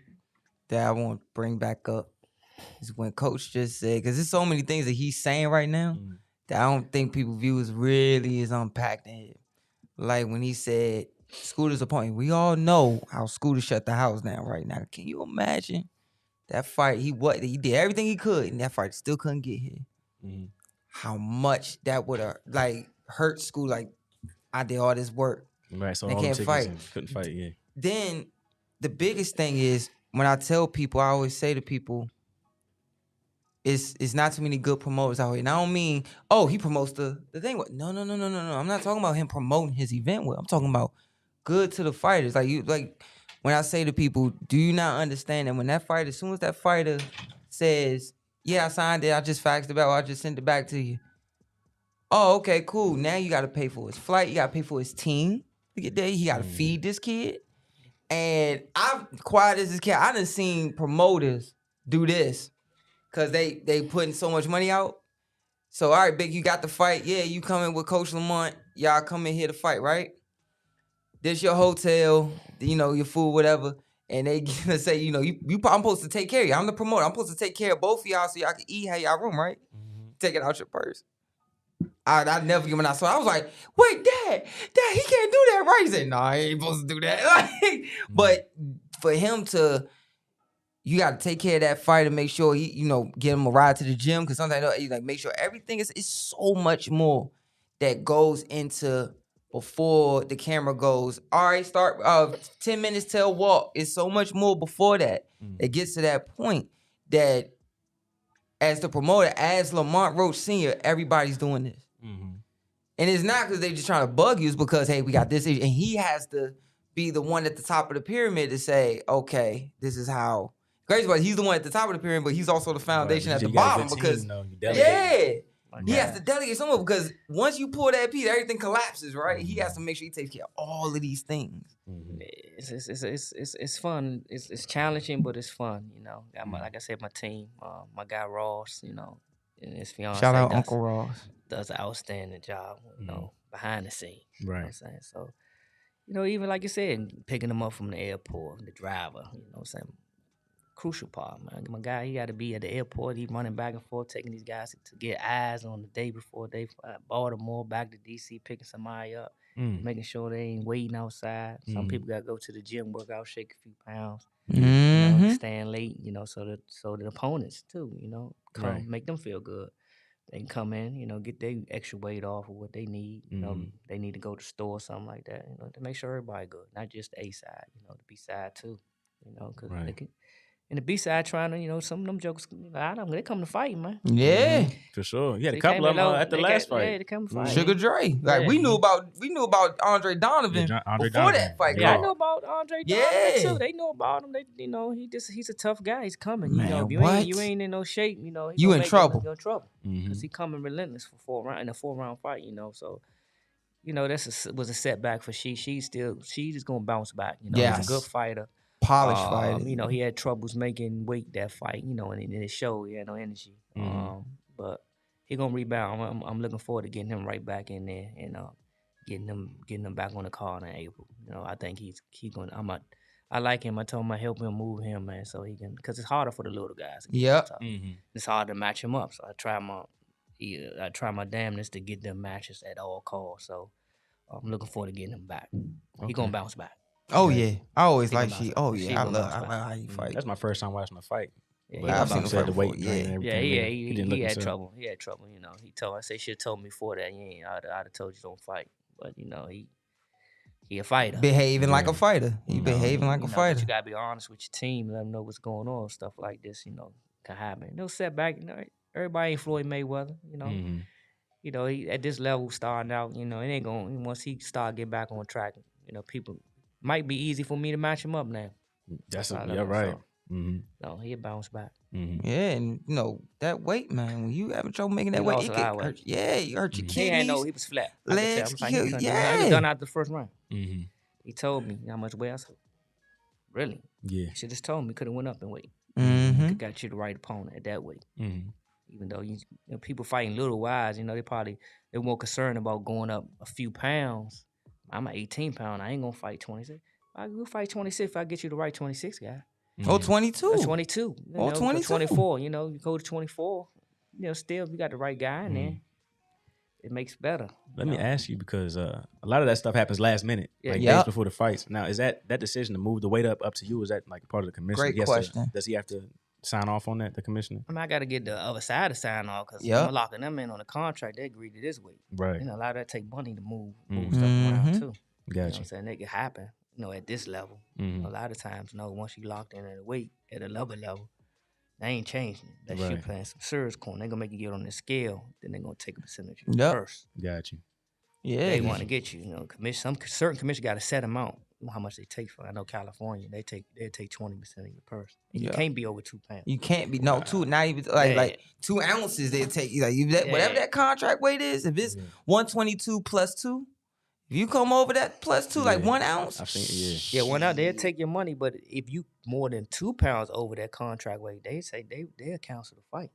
that I want to bring back up is when Coach just said, because there's so many things that he's saying right now that I don't think people view as really is unpacked in here. Like when he said Scooter's opponent, we all know how Scooter shut the house down right now. Can you imagine that fight? He did everything he could, and that fight still couldn't get here. How much that would have hurt Scooter? Like, I did all this work. Right, so they all can't the fight. Couldn't fight, yeah. Then the biggest thing is when I tell people, I always say to people, it's not too many good promoters out here. And I don't mean, oh, he promotes the thing. No. I'm not talking about him promoting his event well. I'm talking about good to the fighters. Like when I say to people, do you not understand that when that fighter, as soon as that fighter says, yeah, I signed it, I just faxed it back, or I just sent it back to you. Oh, okay, cool. Now you got to pay for his flight. You got to pay for his team to get there. He got to feed this kid. And I'm quiet as this kid. I done seen promoters do this because they putting so much money out. So, all right, Big, you got the fight. Yeah, you coming with Coach Lamont. Y'all come in here to fight, right? This your hotel, your food, whatever. And they gonna say, I'm supposed to take care of you. I'm the promoter. I'm supposed to take care of both of y'all so y'all can eat, have y'all room, right? Take it out your purse. I never give him that. So I was like, wait, Dad, he can't do that, right? He said, no, he ain't supposed to do that. But for him to, you got to take care of that fight and make sure he, get him a ride to the gym. Because sometimes make sure everything is so much more that goes into before the camera goes, all right, start 10 minutes till walk. It's so much more before that. It gets to that point that as the promoter, as Lamont Roach Sr., everybody's doing this. And it's not because they just trying to bug you. It's because, hey, we got this issue. And he has to be the one at the top of the pyramid to say, okay, this is how. Crazy part, he's the one at the top of the pyramid, but he's also the foundation at the bottom because, he has to delegate someone because once you pull that piece, everything collapses, right? He has to make sure he takes care of all of these things. It's fun. It's challenging, but it's fun. Like I said, my team, my guy Ross, and his fiance. Shout out Uncle Ross. Does an outstanding job, behind the scenes. Right. You know what I'm saying? So, even like you said, picking them up from the airport, the driver, what I'm saying? Crucial part, man. My guy, he got to be at the airport. He running back and forth, taking these guys to get eyes on the day before they Baltimore, back to D.C., picking somebody up, making sure they ain't waiting outside. Some people got to go to the gym, work out, shake a few pounds, staying late, so the opponents, too, come make them feel good. They can come in, get their extra weight off of what they need. They need to go to the store or something like that, to make sure everybody good, not just the A side, the B side too, because they can. And the B side trying to, some of them jokers, they come to fight, man. Yeah, for sure. You had a couple of them at the last fight. Yeah, they come to fight. Sugar Dre, like we knew about Andre Donovan before that fight. Yeah, I know about Andre Donovan too. They know about him. They, he's a tough guy. He's coming. Man, if you ain't in no shape, you in trouble. You're in trouble because he coming relentless for in a 4-round fight. So. That was a setback for she's just gonna bounce back. He's a good fighter. Polished fighter. He had troubles making weight that fight, and it showed he had no energy. But he gonna rebound. I'm looking forward to getting him right back in there and getting him back on the card in April. I think he's gonna. I like him. I told him I help him move him, man, so he can, because it's harder for the little guys. It's hard to match him up. So I try my damnedest to get them matches at all costs. So I'm looking forward to getting him back. He gonna bounce back. Oh yeah, I always like she. Oh yeah, I love how he fight. That's my first time watching a fight. Yeah, I've seen him fight the weight and everything. He had trouble. He had trouble. He told. I say should have told me before that. I'd have told you don't fight. But he a fighter. Behaving like a fighter. He behaving like a fighter. But you gotta be honest with your team. Let them know what's going on. Stuff like this, can happen. No setback. Everybody ain't Floyd Mayweather. He at this level starting out. It ain't going. Once he start get back on track, people. Might be easy for me to match him up now. Right. No, he'll bounce back. Yeah, and that weight, man. When you having trouble making that weight, it can hurt. Yeah, you hurt your kidneys. He was flat. Legs, he was done out the first round. He told me how much weight. I said, really? Yeah. He should just told me. Could have went up in weight. Could got you the right opponent at that weight. Even though people fighting little wise, they're more concerned about going up a few pounds. I'm an 18-pound. I ain't gonna fight 26. I will fight 26 if I get you the right 26 guy. 22. 22. 22. 24. You go to 24. Still you got the right guy in there. It makes better. Let me ask you, because a lot of that stuff happens last minute, days before the fights. Now, is that decision to move the weight up to you? Is that like part of the commission? Great question. Does he have to sign off on that, the commissioner? I got to get the other side to sign off, because I'm locking them in on a contract. They agree to this weight. Right. A lot of that take money to move stuff around too. Gotcha. You know what I'm saying? It can happen, at this level. A lot of times, once you locked in at a weight, at a level, they ain't changing. That's you playing some serious corn. They gonna make you get on the scale, then they gonna take a percentage first. Got you. Yeah. They want to get you, commission. Certain commission got a set amount, how much they take for. I know California, they take 20% of your purse. And you can't be over 2 pounds. You can't be two, not even like 2 ounces. They take whatever that contract weight is. If it's 122 plus 2, if you come over that plus 2, like 1 ounce. I think 1 ounce. They'll take your money, but if you more than 2 pounds over that contract weight, they say they'll cancel the fight.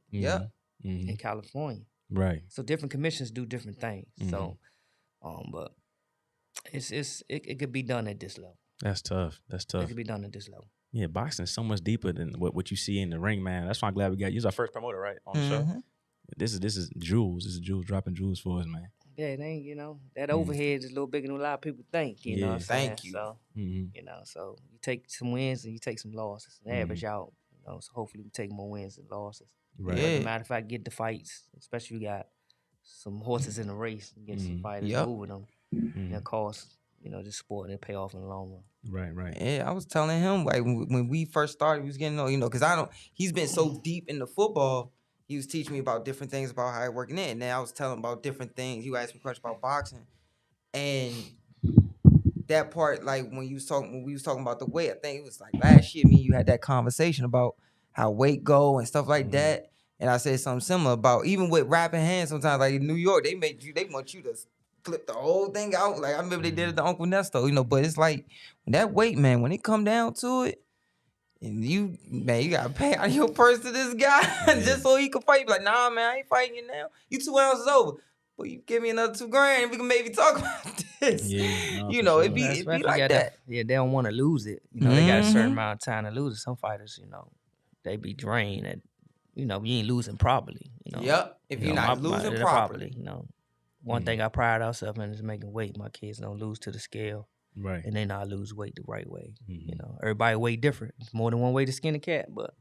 In California. Right. So different commissions do different things. So, but it could be done at this level. That's tough. It could be done at this level. Yeah, boxing is so much deeper than what you see in the ring, man. That's why I'm glad we got you. This is our first promoter, right, on the show. This is Jules. This is Jules dropping jewels for us, man. Yeah, it ain't, that overhead is a little bigger than a lot of people think, you know what I'm saying? Thank you. So, so you take some wins and you take some losses and average out, so hopefully we take more wins than losses. Right. As a matter of fact, get the fights, especially you got some horses in the race, get some fighters moving them, and of course, this sport, and it pay off in the long run. Right. Yeah, I was telling him, like, when we first started, we was getting, because he's been so deep into football. He was teaching me about different things about how it working in. And then I was telling him about different things. You asked me questions about boxing. And that part, like when we was talking about the weight, I think it was like last year, me and you had that conversation about how weight go and stuff like that. And I said something similar about even with rapping hands sometimes, like in New York, they want you to flip the whole thing out. Like I remember they did it to Uncle Nesto, but it's like that weight, man, when it come down to it, and you gotta pay out your purse to this guy just so he can fight. You be like, nah, man, I ain't fighting you now. You 2 ounces over. But you give me another $2,000, we can maybe talk about this. Yeah, it be like that. Yeah, they don't want to lose it. They got a certain amount of time to lose it. Some fighters, they be drained and, you ain't losing properly. Yep. If you're not losing properly. One thing I pride ourselves in is making weight. My kids don't lose to the scale. Right. And they not lose weight the right way. Everybody weight different. It's more than one way to skin a cat, but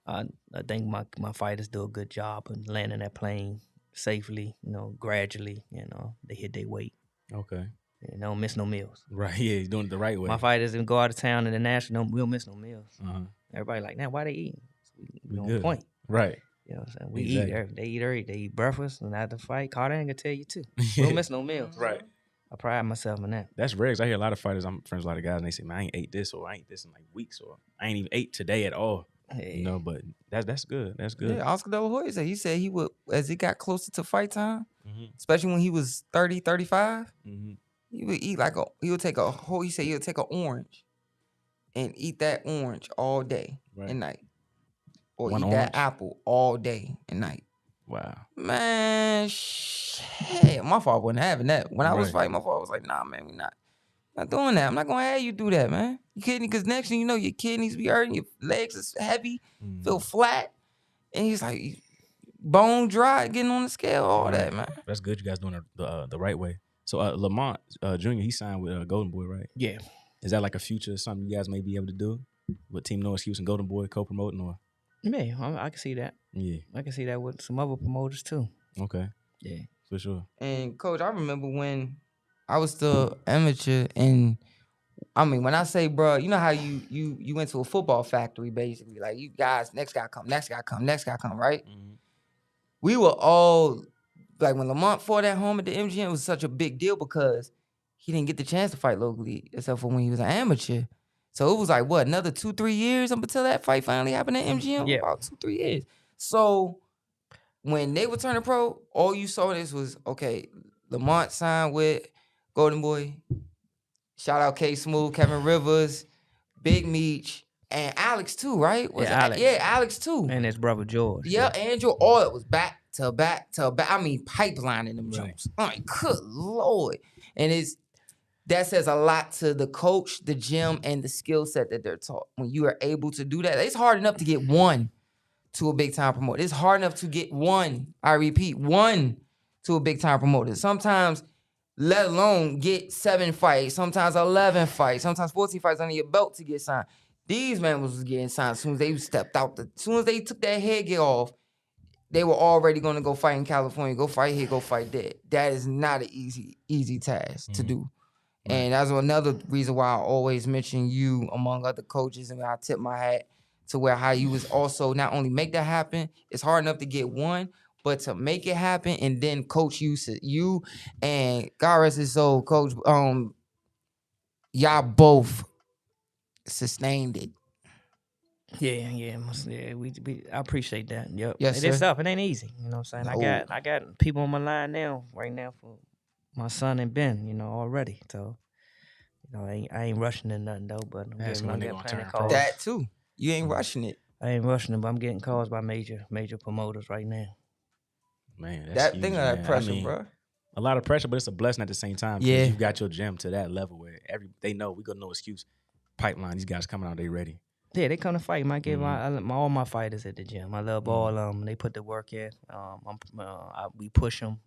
I think my fighters do a good job of landing that plane safely, gradually, they hit their weight. Okay. They don't miss no meals. Right, yeah, he's doing it the right way. My fighters didn't go out of town in the national, we don't miss no meals. Everybody like, now why they eating? We on point. Right. You know what I'm saying? We eat, they eat breakfast, and after the fight, Carter ain't gonna tell you too. We don't miss no meals. Right. I pride myself in that. That's rare, 'cause I hear a lot of fighters, I'm friends with a lot of guys, and they say, man, I ain't ate this, or I ain't this in like weeks, or I ain't even ate today at all. Yeah. But that's good. That's good. Yeah, Oscar De La Hoya said he would, as he got closer to fight time, especially when he was 30, 35, he would eat he'll take an orange and eat that orange all day and night. Or eat that apple all day and night. Wow. Man, my father wasn't having that. When I was fighting, my father was like, nah, man, we not doing that. I'm not going to have you do that, man. You kidding? Because next thing you know, your kidneys be hurting, your legs is heavy, feel flat. And he's like, bone dry, getting on the scale, all that, man. That's good. You guys doing the right way. So Lamont Jr., he signed with Golden Boy, right? Yeah. Is that like a future, something you guys may be able to do with Team No Excuse and Golden Boy co-promoting, or? Yeah, I can see that. Yeah. I can see that with some other promoters too. Okay. Yeah. For sure. And Coach, I remember when I was still amateur, and I mean, when I say, bro, you know how you went to a football factory, basically. Like, you guys, next guy come, right? We were all, like, when Lamont fought at home at the MGM, it was such a big deal because he didn't get the chance to fight locally, except for when he was an amateur. So it was like, what, another 2-3 years until that fight finally happened at MGM? Yeah. About 2-3 years. So when they were turning pro, all you saw this was, okay, Lamont signed with Golden Boy. Shout out K Smooth, Kevin Rivers, Big Meech, and Alex too, right? Alex. Yeah, Alex too. And his brother George. Yeah, Andrew. All it was back to back to back. I mean, pipelining them jumps. I'm like, good Lord. And that says a lot to the coach, the gym, and the skill set that they're taught. When you are able to do that, it's hard enough to get one to a big-time promoter. It's hard enough to get one, I repeat, one to a big-time promoter. Sometimes, let alone get 7 fights, sometimes 11 fights, sometimes 14 fights under your belt to get signed. These men was getting signed as soon as they stepped out. As soon as they took that headgear off, they were already going to go fight in California, go fight here, go fight there. That is not an easy task to do. And that's another reason why I always mention you among other coaches, and I tip my hat to where how you was also not only make that happen. It's hard enough to get one, but to make it happen and then coach you and God rest his soul, coach. Y'all both sustained it. Yeah. I appreciate that. Yep. Yes, It's sir. tough. It ain't easy. You know what I'm saying? No. I got people on my line now, right now, for my son and Ben, already. So, I ain't rushing to nothing though, but I'm getting plenty of calls. That too. You ain't rushing it. I ain't rushing it, but I'm getting calls by major promoters right now. Man, that's that huge, thing of that pressure, bro. A lot of pressure, but it's a blessing at the same time. Yeah. You've got your gym to that level where they know we got no excuse. Pipeline, these guys coming out, they ready. Yeah, they come to fight. I give all my fighters at the gym. I love all them. They put the work in. We push them,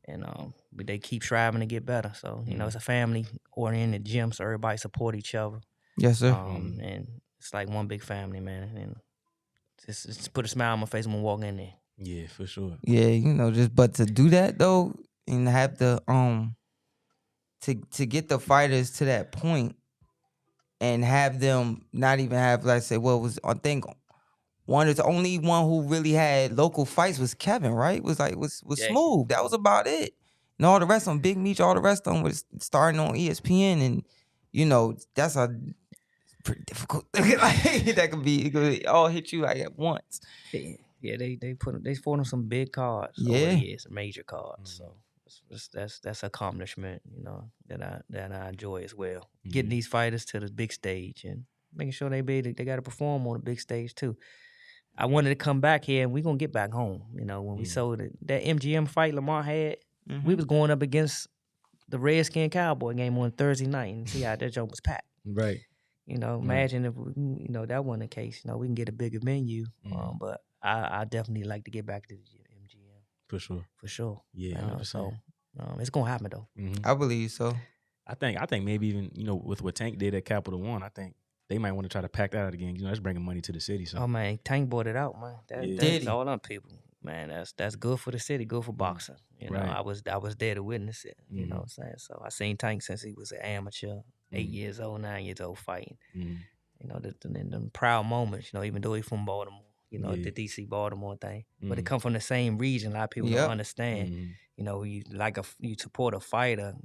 and they keep striving to get better. So it's a family-oriented gym, so everybody support each other. Yes, sir. And it's like one big family, man. And just put a smile on my face when I walk in there. Yeah, for sure. Yeah, but to do that though, and have the to get the fighters to that point. And have them not even have, like, say, I think the only one who really had local fights was Kevin, right? Was Smooth. That was about it. And all the rest on Big Meech, all the rest of them was starting on ESPN, and that's a pretty difficult. That it could all hit you like at once. Yeah, they fought on some big cards. Yeah, some major cards. So. That's accomplishment, that I enjoy as well. Getting these fighters to the big stage and making sure they got to perform on the big stage too. I wanted to come back here, and we're gonna get back home. When we sold it, that MGM fight Lamont had, we was going up against the Redskin Cowboy game on Thursday night, and see how that joke was packed. Right. Imagine if that wasn't the case. We can get a bigger venue. But I definitely like to get back to the MGM. For sure. Yeah. So it's gonna happen though. I believe so. I think maybe even with what Tank did at Capital One, I think they might want to try to pack that out again. That's bringing money to the city. So. Oh man, Tank bought it out, man. That's all on people, man. That's good for the city, good for boxing. Right. I was there to witness it. You know what I'm saying? So I seen Tank since he was an amateur, 8 years old, 9 years old fighting. The proud moments. Even though he's from Baltimore. The DC Baltimore thing, but it come from the same region. A lot of people don't understand. You support a fighter.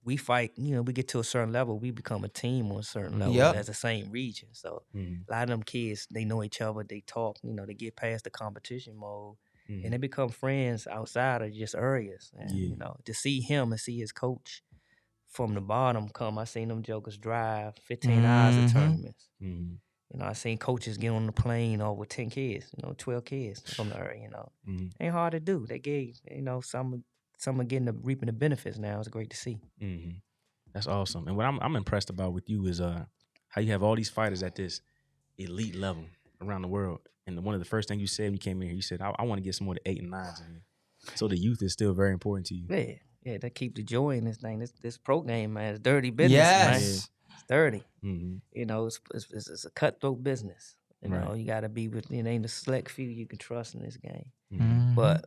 We fight. We get to a certain level. We become a team on a certain level as the same region. So a lot of them kids, they know each other. They talk. They get past the competition mode, and they become friends outside of just areas. And to see him and see his coach from the bottom come. I seen them jokers drive 15 hours of tournaments. I seen coaches get on the plane with 10 kids, 12 kids from the area, Ain't hard to do. They gave, some are reaping the benefits now. It's great to see. That's awesome. And what I'm impressed about with you is how you have all these fighters at this elite level around the world. And one of the first things you said when you came in here, you said, I want to get some more of the 8 and 9s in here. So the youth is still very important to you. Yeah, to keep the joy in this thing. This pro game, man, it's dirty business, man. It's dirty. It's a cutthroat business. You got to be with, ain't a select few you can trust in this game. But,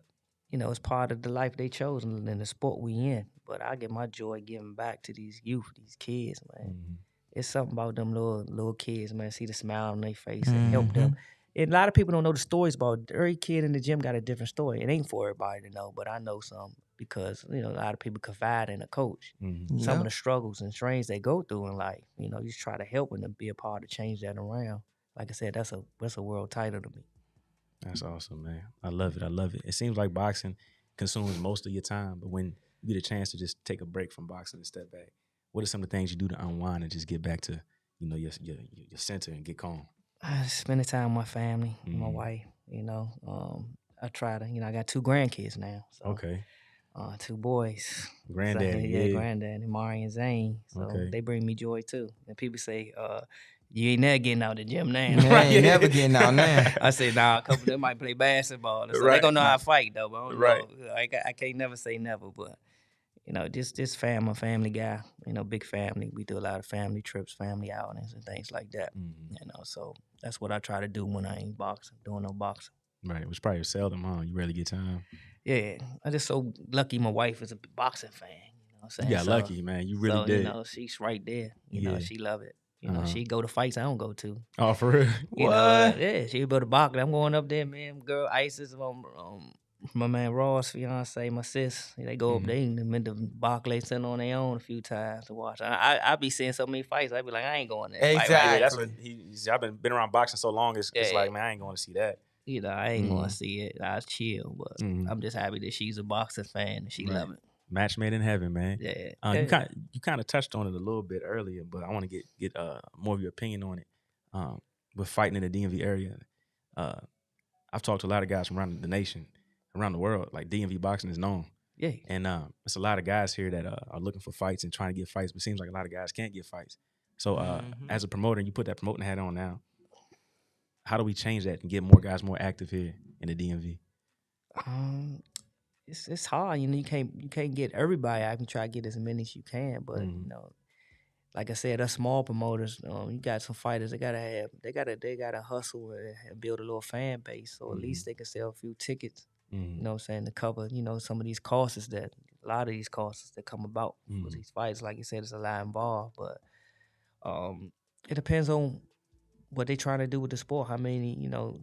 it's part of the life they chose and the sport we in. But I get my joy giving back to these youth, these kids, man. It's something about them little kids, man. See the smile on their face and help them. And a lot of people don't know the stories about every kid in the gym got a different story. It ain't for everybody to know, but I know some because, a lot of people confide in a coach. Some of the struggles and strains they go through in life, you just try to help them to be a part to change that around. Like I said, that's a world title to me. That's awesome, man. I love it. It seems like boxing consumes most of your time, but when you get a chance to just take a break from boxing and step back, what are some of the things you do to unwind and just get back to, your center and get calm? Spending time with my family, my wife, I try to, I got 2 grandkids now. So, okay. 2 boys. Granddaddy. So, Granddaddy, Mari and Zane. So they bring me joy too. And people say, you ain't never getting out the gym now. Man, you never getting out now. I say, nah, a couple of them might play basketball. So they gonna know how to fight though. But I don't know. I can't never say never, but just family guy, big family. We do a lot of family trips, family outings and things like that. So that's what I try to do when I ain't doing no boxing. Right, which probably seldom, huh? You rarely get time. Yeah, I'm just so lucky my wife is a boxing fan. I'm saying? You got lucky, man. You really did. You know, she's right there. You know, she love it. You know, she go to fights I don't go to. Oh, for real? You know, yeah, she go to boxing. I'm going up there, man. Girl, Isis, my man Ross, fiance, my sis. They go up there and been to Barclay Center on their own a few times to watch. I be seeing so many fights. I be like, I ain't going there. Exactly. Yeah, that's what I've been around boxing so long. It's like, man, I ain't going to see that. You know, I ain't going to see it. I chill, but I'm just happy that she's a boxing fan and she love it. Match made in heaven, man. Yeah. You kind of touched on it a little bit earlier, but I want to get more of your opinion on it. With fighting in the DMV area, I've talked to a lot of guys from around the nation, around the world. Like DMV boxing is known. Yeah. And it's a lot of guys here that are looking for fights and trying to get fights, but it seems like a lot of guys can't get fights. So as a promoter, and you put that promoting hat on now, how do we change that and get more guys more active here in the DMV? It's hard, you know. You can't get everybody. I can try to get as many as you can, but you know, like I said, us small promoters, you got some fighters. They gotta hustle and build a little fan base, so at least they can sell a few tickets. You know what I'm saying, to cover, you know, some of these costs a lot of these costs that come about with these fights. Like you said, it's a lot involved, but it depends on what they trying to do with the sport. How many, you know,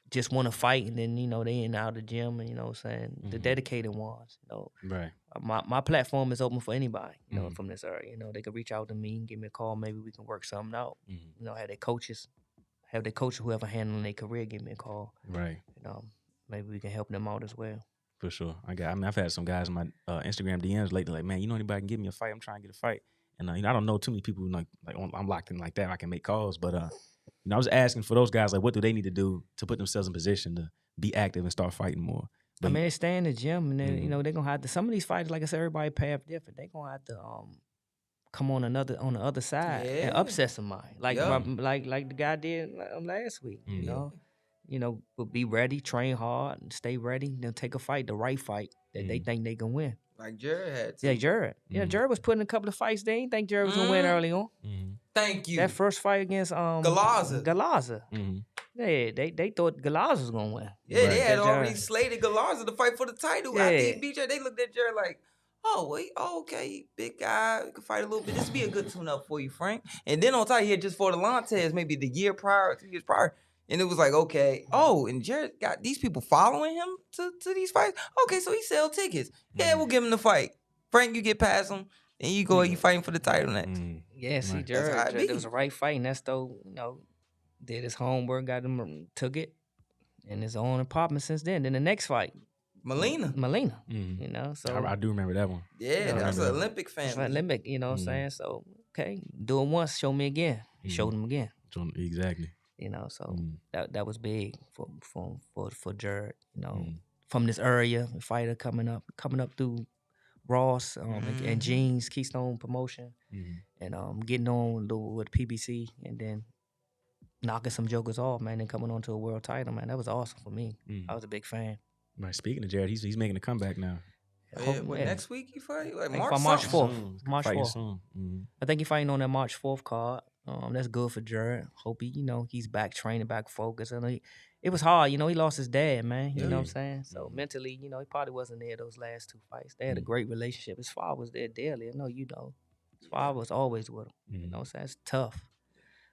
just want to fight and then, you know, they ain't out of the gym, and, you know what I'm saying, the dedicated ones, you know. Right. My platform is open for anybody, you know, from this area. You know, they can reach out to me and give me a call. Maybe we can work something out. You know, have their coach, whoever handling their career, give me a call. Right. You know, maybe we can help them out as well. For sure. I've had some guys in my Instagram DMs lately, like, man, you know anybody can give me a fight? I'm trying to get a fight. And you know, I don't know too many people like I'm locked in like that. I can make calls, but you know, I was asking for those guys, like, what do they need to do to put themselves in position to be active and start fighting more? But, I mean, they stay in the gym, and then you know, they're gonna have to. Some of these fighters, like I said, everybody path different. They're gonna have to come on the other side and upset somebody, like the guy did last week. You know, but be ready, train hard, and stay ready. Then take a fight, the right fight that they think they can win. Like Jared had to. Yeah, Jared. Yeah, Jared was putting a couple of fights. They didn't think Jared was gonna win early on. Thank you. That first fight against Galaza. Yeah, they thought Galaza was gonna win. Yeah, they had already slated Galaza to fight for the title. After he beat Jared, they looked at Jared like, oh, wait, okay, big guy, we can fight a little bit. This would be a good tune-up for you, Frank. And then on top, he had just fought Alontes maybe the year prior, 2 years prior. And it was like, okay, and Jared got these people following him to these fights. Okay, so he sell tickets. Yeah, we'll give him the fight. Frank, you get past him, and you go, you fighting for the title next. Yeah, see, Jared, it was a right fight, and that's though, you know, did his homework, got him, took it, and his own apartment since then. Then the next fight, Melina, you know, so I do remember that one. Yeah, that's an Olympic family. Olympic, you know what I'm saying? So, okay, do it once, show me again. He showed him again. Exactly. You know, so that was big for Jared. You know, from this area, a fighter coming up through Ross and Jeans Keystone Promotion, and getting on a little with PBC, and then knocking some jokers off, man, and coming on to a world title, man. That was awesome for me. I was a big fan. Right. Speaking of Jared, he's making a comeback now. Next week you fight? Like March 4th. March 4th. Soon. I think he's fighting on that March 4th card. That's good for Jared. Hope he's back training, back focused. And it was hard, you know. He lost his dad, man. You know what I'm saying? So mentally, you know, he probably wasn't there those last 2 fights. They had a great relationship. His father was there daily. I know you know. His father was always with him. You know what I'm saying? It's tough.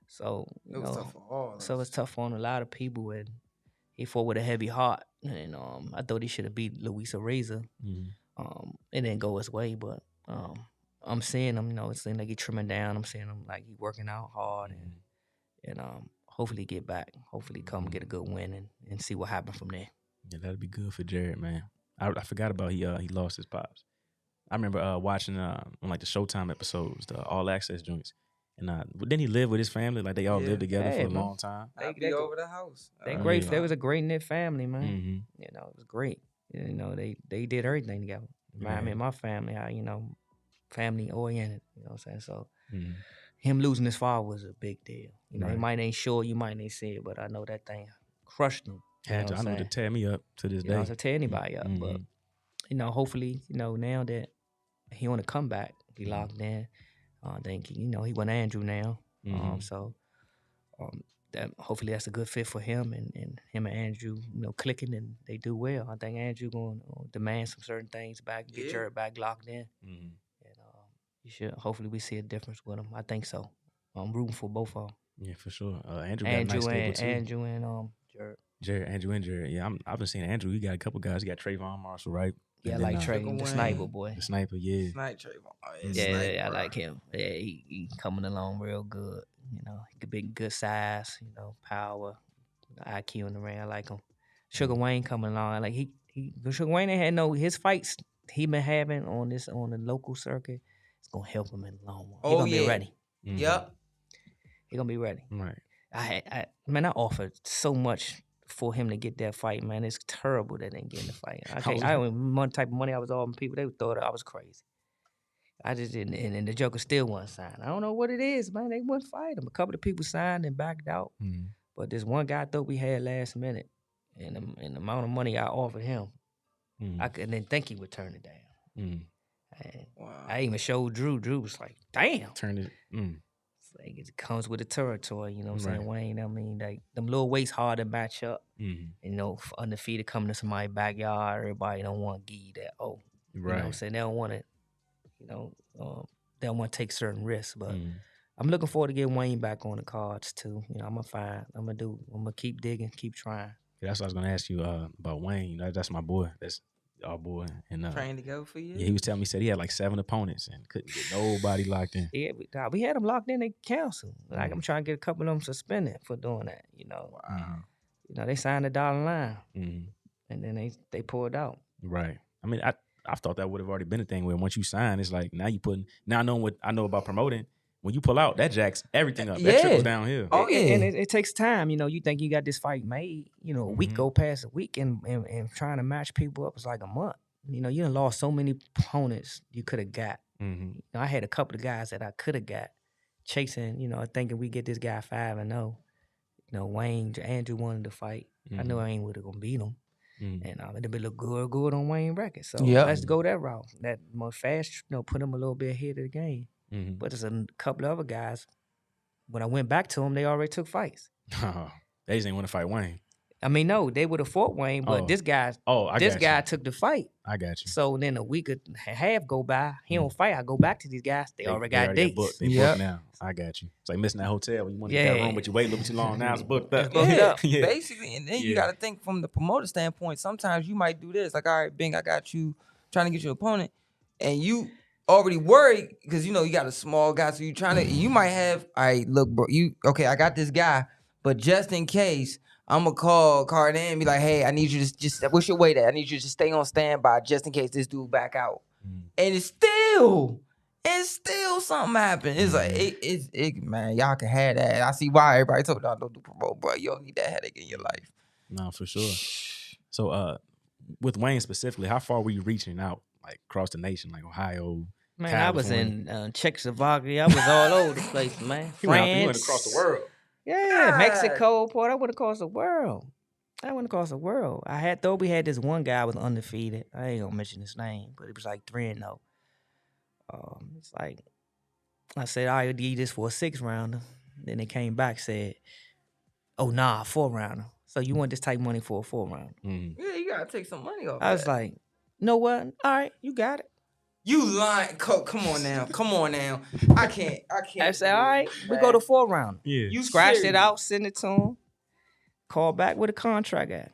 So it was tough for all. So it's tough on a lot of people, and he fought with a heavy heart. And I thought he should have beat Luis Areza. It didn't go his way, but I'm seeing him, you know, it seems like he's trimming down. I'm seeing him like he's working out hard and hopefully get back. Hopefully come get a good win and see what happens from there. Yeah, that'd be good for Jared, man. I forgot about he lost his pops. I remember watching on like the Showtime episodes, the All Access joints. And didn't he live with his family? Like they all lived together for a long time. They be over the house. They great. They was a great knit family, man. You know, it was great. You know, they did everything together. I mean, my family, you know, family oriented. You know what I'm saying? So him losing his father was a big deal. You know, he might ain't sure, you might ain't see it, but I know that thing crushed him. I know to tear me up to this day. You know, to tear anybody up. But you know, hopefully, you know, now that he on a comeback, he locked in. I think, you know, he went Andrew now. So that hopefully that's a good fit for him and him and Andrew, you know, clicking and they do well. I think Andrew going to demand some certain things back, get Jared back locked in. Hopefully we see a difference with him. I think so. I'm rooting for both of them. Yeah, for sure. Andrew got a nice stable too. Andrew and Jared. Andrew and Jared. Yeah, I've been seeing Andrew. He got a couple guys. He got Trayvon Marshall, right? Yeah, I like Trey, the sniper boy. The sniper, yeah. Snipe Trayvon. Yeah, I like him. Yeah, he coming along real good. You know, he could be good size. You know, power, IQ in the ring. I like him. Sugar Wayne coming along. Like Sugar Wayne ain't had his fights he been having on the local circuit. It's gonna help him in the long run. He gonna be ready. Mm-hmm. Yep. He gonna be ready. Right. I offered so much for him to get that fight, man. It's terrible that they ain't getting the fight. I one type of money I was offering people, they thought I was crazy. I just didn't, and the Joker still wasn't signed. I don't know what it is, man. They wouldn't fight him. A couple of people signed and backed out, but this one guy I thought we had last minute, and the amount of money I offered him, I didn't think he would turn it down. Wow. I even showed Drew. Drew was like, "Damn, turn it." It's like it comes with the territory, you know what I'm saying, Wayne? I mean, like them little weights hard to match up. You know, undefeated coming to somebody's backyard, everybody don't want to give you that. Oh, you know what I'm saying? They don't want to, you know, they don't want to take certain risks. But I'm looking forward to getting Wayne back on the cards too. You know, I'm gonna keep digging, keep trying. Yeah, that's what I was gonna ask you about Wayne. You know, that's my boy. That's our boy. And trying to go for you. Yeah, he was telling me, said he had like 7 opponents and couldn't get nobody locked in. Yeah, we had him locked in. They canceled. Like I'm trying to get a couple of them suspended for doing that. You know, you know they signed a dollar line, and then they pulled out. Right. I mean, I thought that would have already been a thing where once you sign, it's like now knowing what I know about promoting. When you pull out, that jacks everything up. That trickles downhill. Oh yeah, and it takes time. You know, you think you got this fight made. You know, a week go past a week, and trying to match people up is like a month. You know, you done lost so many opponents you could have got. You know, I had a couple of guys that I could have got chasing. You know, thinking we get this guy 5-0. You know, Andrew wanted to fight. I knew I ain't would have gonna beat him, and it'd be look good on Wayne record. So let's go that route. That more fast. You know, put him a little bit ahead of the game. But there's a couple of other guys. When I went back to them, they already took fights. They just didn't want to fight Wayne. I mean, no, they would have fought Wayne, but this guy took the fight. I got you. So then a week and a half go by. He don't fight. I go back to these guys. They already got dates. They booked now. I got you. It's like missing that hotel when you want to get that room, but you wait a little bit too long. Now it's booked up. Basically, and then you got to think from the promoter standpoint. Sometimes you might do this, like, all right, Bing, I got you, trying to get your opponent, and you already worried because you know you got a small guy, so you might have, all right, look, bro, I got this guy, but just in case, I'm gonna call Carden and be like, hey, I need you to just what's your weight at? I need you to stay on standby just in case this dude back out. And it's still something happened. It's like man, y'all can have that. I see why everybody told y'all don't do promote, bro. You don't need that headache in your life. No, for sure. So with Wayne specifically, how far were you reaching out, like across the nation, like Ohio? Man, California? I was in Czechoslovakia. I was all over the place, man. You went across the world. Yeah, Mexico, Port. I went across the world. We had this one guy was undefeated. I ain't gonna mention his name, but it was like 3-0. It's like I said, I'll do this for a 6-rounder. Then they came back said, "Oh nah, 4-rounder." So you want this type of money for a 4-rounder? Yeah, you gotta take some money off. I was like, "Know what? All right, you got it." You lying? Come on now. I can't. I said, all right, we go to 4-rounder. Yeah. You scratched it out, send it to him, call back with a contract at.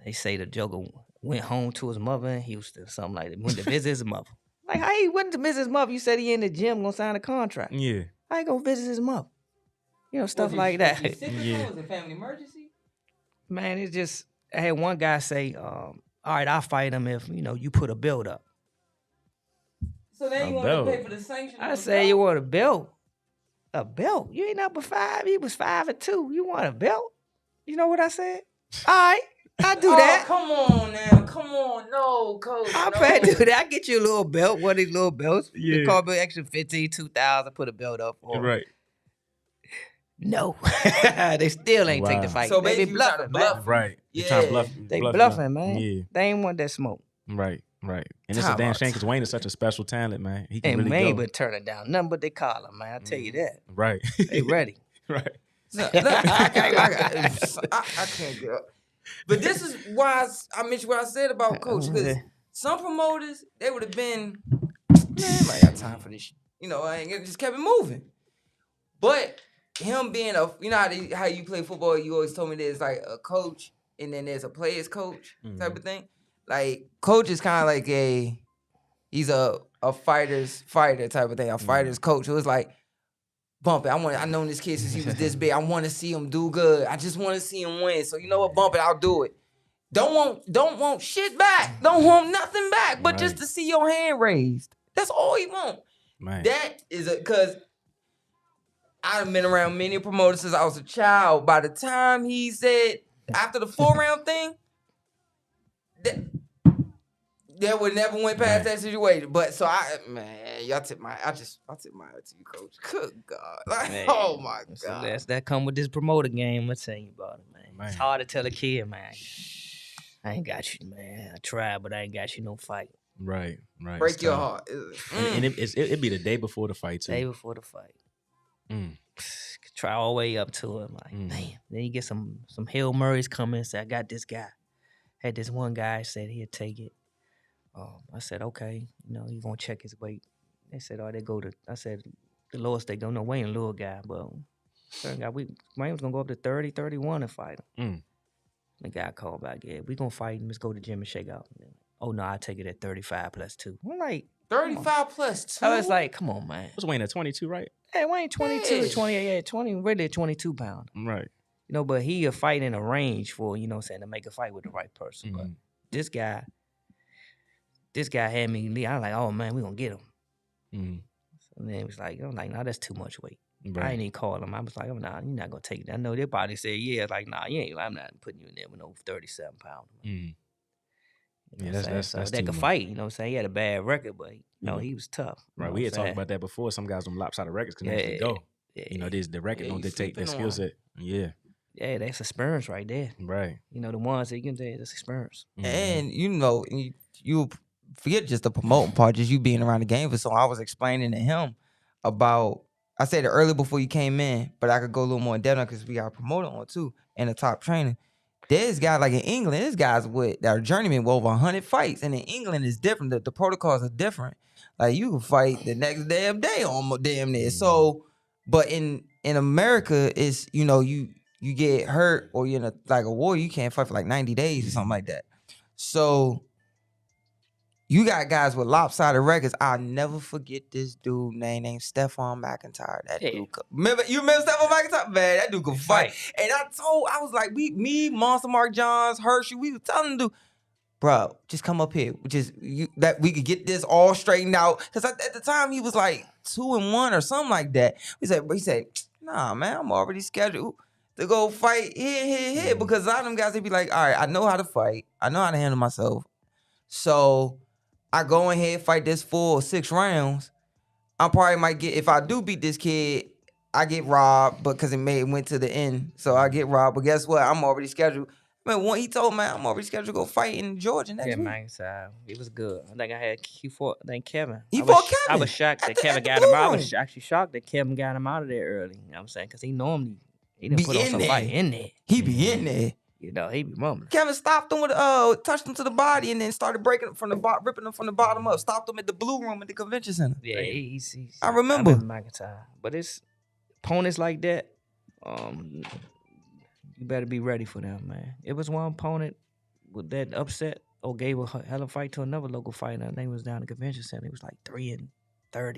They say the Joker went home to his mother in Houston, something like that. Went to visit his mother. Like, how he went to visit his mother? You said he in the gym gonna sign a contract. Yeah. How he gonna visit his mother? You know, stuff like that. Was it a family emergency? Man, it's just, I had one guy say, all right, I'll fight him if, you know, you put a build up. So then you want to pay for the sanction? I say you want a belt. A belt? You ain't number 5. He was 5-2. You want a belt? You know what I said? All right, I do that. Come on now. Come on. No, coach. I'll pay to do that. I get you a little belt, one of these little belts. Yeah. They call me extra 15, 2,000, put a belt up for. Right. No. They still ain't take the fight. So they bluffing, man. Right. Yeah. They bluffing, man. Yeah. They ain't want that smoke. Right. And it's a damn shame because Wayne is such a special talent, man. He can really Wayne go. would turn it down. Nothing but they call him, man. I tell you that. Right. They ready. Right. I can't get up. But this is why I mentioned what I said about Coach. Because some promoters, they would have been man, I got time for this. You know, I ain't just kept it moving. But him being you know how you play football, you always told me there's like a coach and then there's a player's coach type of thing. Like coach is kind of like he's a fighter's fighter type of thing, a fighter's coach. It was like, Bump it. I known this kid since he was this big. I want to see him do good. I just want to see him win. So you know what, Bump it, I'll do it. Don't want shit back. Don't want nothing back, but just to see your hand raised. That's all he want. Right. That is because I've been around many promoters since I was a child. By the time he said after the 4-round thing, that would never went past that situation. But so y'all tip my hat to you, coach. Good God. Like, man, oh my God. That come with this promoter game. Let's tell you about it, man. It's hard to tell a kid, man. I ain't got you, man. I tried, but I ain't got you no fight. Right. Break your heart. And it'd be the day before the fight, too. Day before the fight. Try all the way up to it. Like, man. Then you get some Hail Marys coming and say, I got this guy. Had this one guy said he'd take it. I said, okay, you know, he gonna check his weight. They said, I said, the lowest they go, no, Wayne a little guy, but certain guy, Wayne was gonna go up to 30, 31 and fight him. The guy called back, yeah, we gonna fight him, let's go to the gym and shake out. Oh no, I take it at 35 plus 2. I'm like, 35 plus 2? I was like, come on, man. Was Wayne at 22, right? Hey, Wayne 22, 28, yeah, 20, really a 22 pound. Right. You know, but he a fight in a range for, you know what I'm saying, to make a fight with the right person. But this guy had me, I was like, oh man, we gonna get him. And then it was like, I'm like, nah, that's too much weight. Right. I ain't even call him. I was like, oh, nah, you're not gonna take it. I know their body said, yeah. It's like, nah, I'm not putting you in there with no 37 pounds. You know that's that could fight, you know what I'm saying? He had a bad record, but he was tough. Right, we had talked about that before. Some guys on lopsided records can actually go. You know, the record don't dictate their skill set. Yeah, that's experience right there. Right. You know, the ones that you can say, that's experience. And, you know, you forget just the promoting part, just you being around the game for so I was explaining to him about, I said it earlier before you came in, but I could go a little more in depth because we got a promoter on too and a top trainer. There's guys like in England, there's guys that are journeymen with over 100 fights. And in England, it's different. The protocols are different. Like you can fight the next damn day almost damn near. So, but in America, it's, you know, you get hurt or you're in a war, you can't fight for like 90 days or something like that. So you got guys with lopsided records. I'll never forget this dude named Stephon McIntyre. That dude remember Stephon McIntyre? Man, that dude could fight. And I was like, me, Monster Mark Johns, Hershey, we was telling the dude, bro, just come up here. That we could get this all straightened out. Because at the time, he was like 2-1 or something like that. He said, nah, man, I'm already scheduled to go fight here. Because a lot of them guys, they be like, all right, I know how to fight. I know how to handle myself. So I go in here, fight this 4 or 6 rounds. I probably might get, if I do beat this kid, I get robbed because it went to the end. So I get robbed. But guess what? I'm already scheduled. Man, when he told me I'm already scheduled to go fight in Georgia next week. Man, it was good. I think I had Kevin. He fought Kevin. I was shocked that Kevin got him out. I was actually shocked that Kevin got him out of there early. You know what I'm saying? Because he normally didn't put on some fight in there. He be in there. You know, he be mumbling. Kevin stopped him with touched him to the body and then started breaking from the ripping him from the bottom up. Stopped him at the Blue Room at the convention center. Yeah, I remember McIntyre. But it's opponents like that. You better be ready for them, man. It was one opponent with that upset or gave a hell of a fight to another local fighter. I think it was down the convention center. It was like 3-30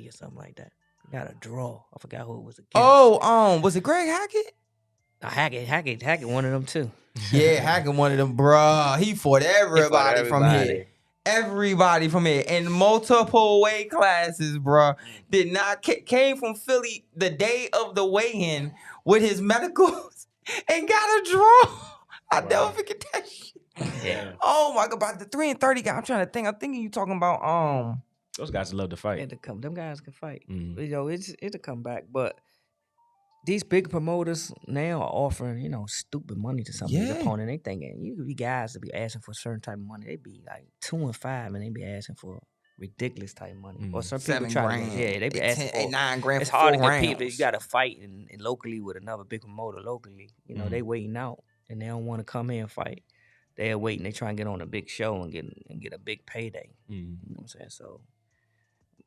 or something like that. Got a draw. I forgot who it was against. Was it Greg Hackett? Hackett, one of them too. Yeah, Hackett, one of them, bruh. He fought everybody from here. Everybody from here in multiple weight classes, bruh. Came from Philly the day of the weigh-in with his medicals and got a draw. I'll never forget that shit. Yeah. Oh my God, about the 3-30 guy. I'm trying to think. I'm thinking you talking about those guys love to fight. Them guys can fight. You know, it'll come back, but these big promoters now are offering, you know, stupid money to some of these opponents. They thinking you guys to be asking for a certain type of money. They be like 2 and 5, and they be asking for ridiculous type of money. Or some people try to, they be asking for $9,000. It's hard to compete. You got to fight and locally with another big promoter locally. You know, they waiting out and they don't want to come here and fight. They're waiting. They try and get on a big show and get a big payday. You know what I'm saying? So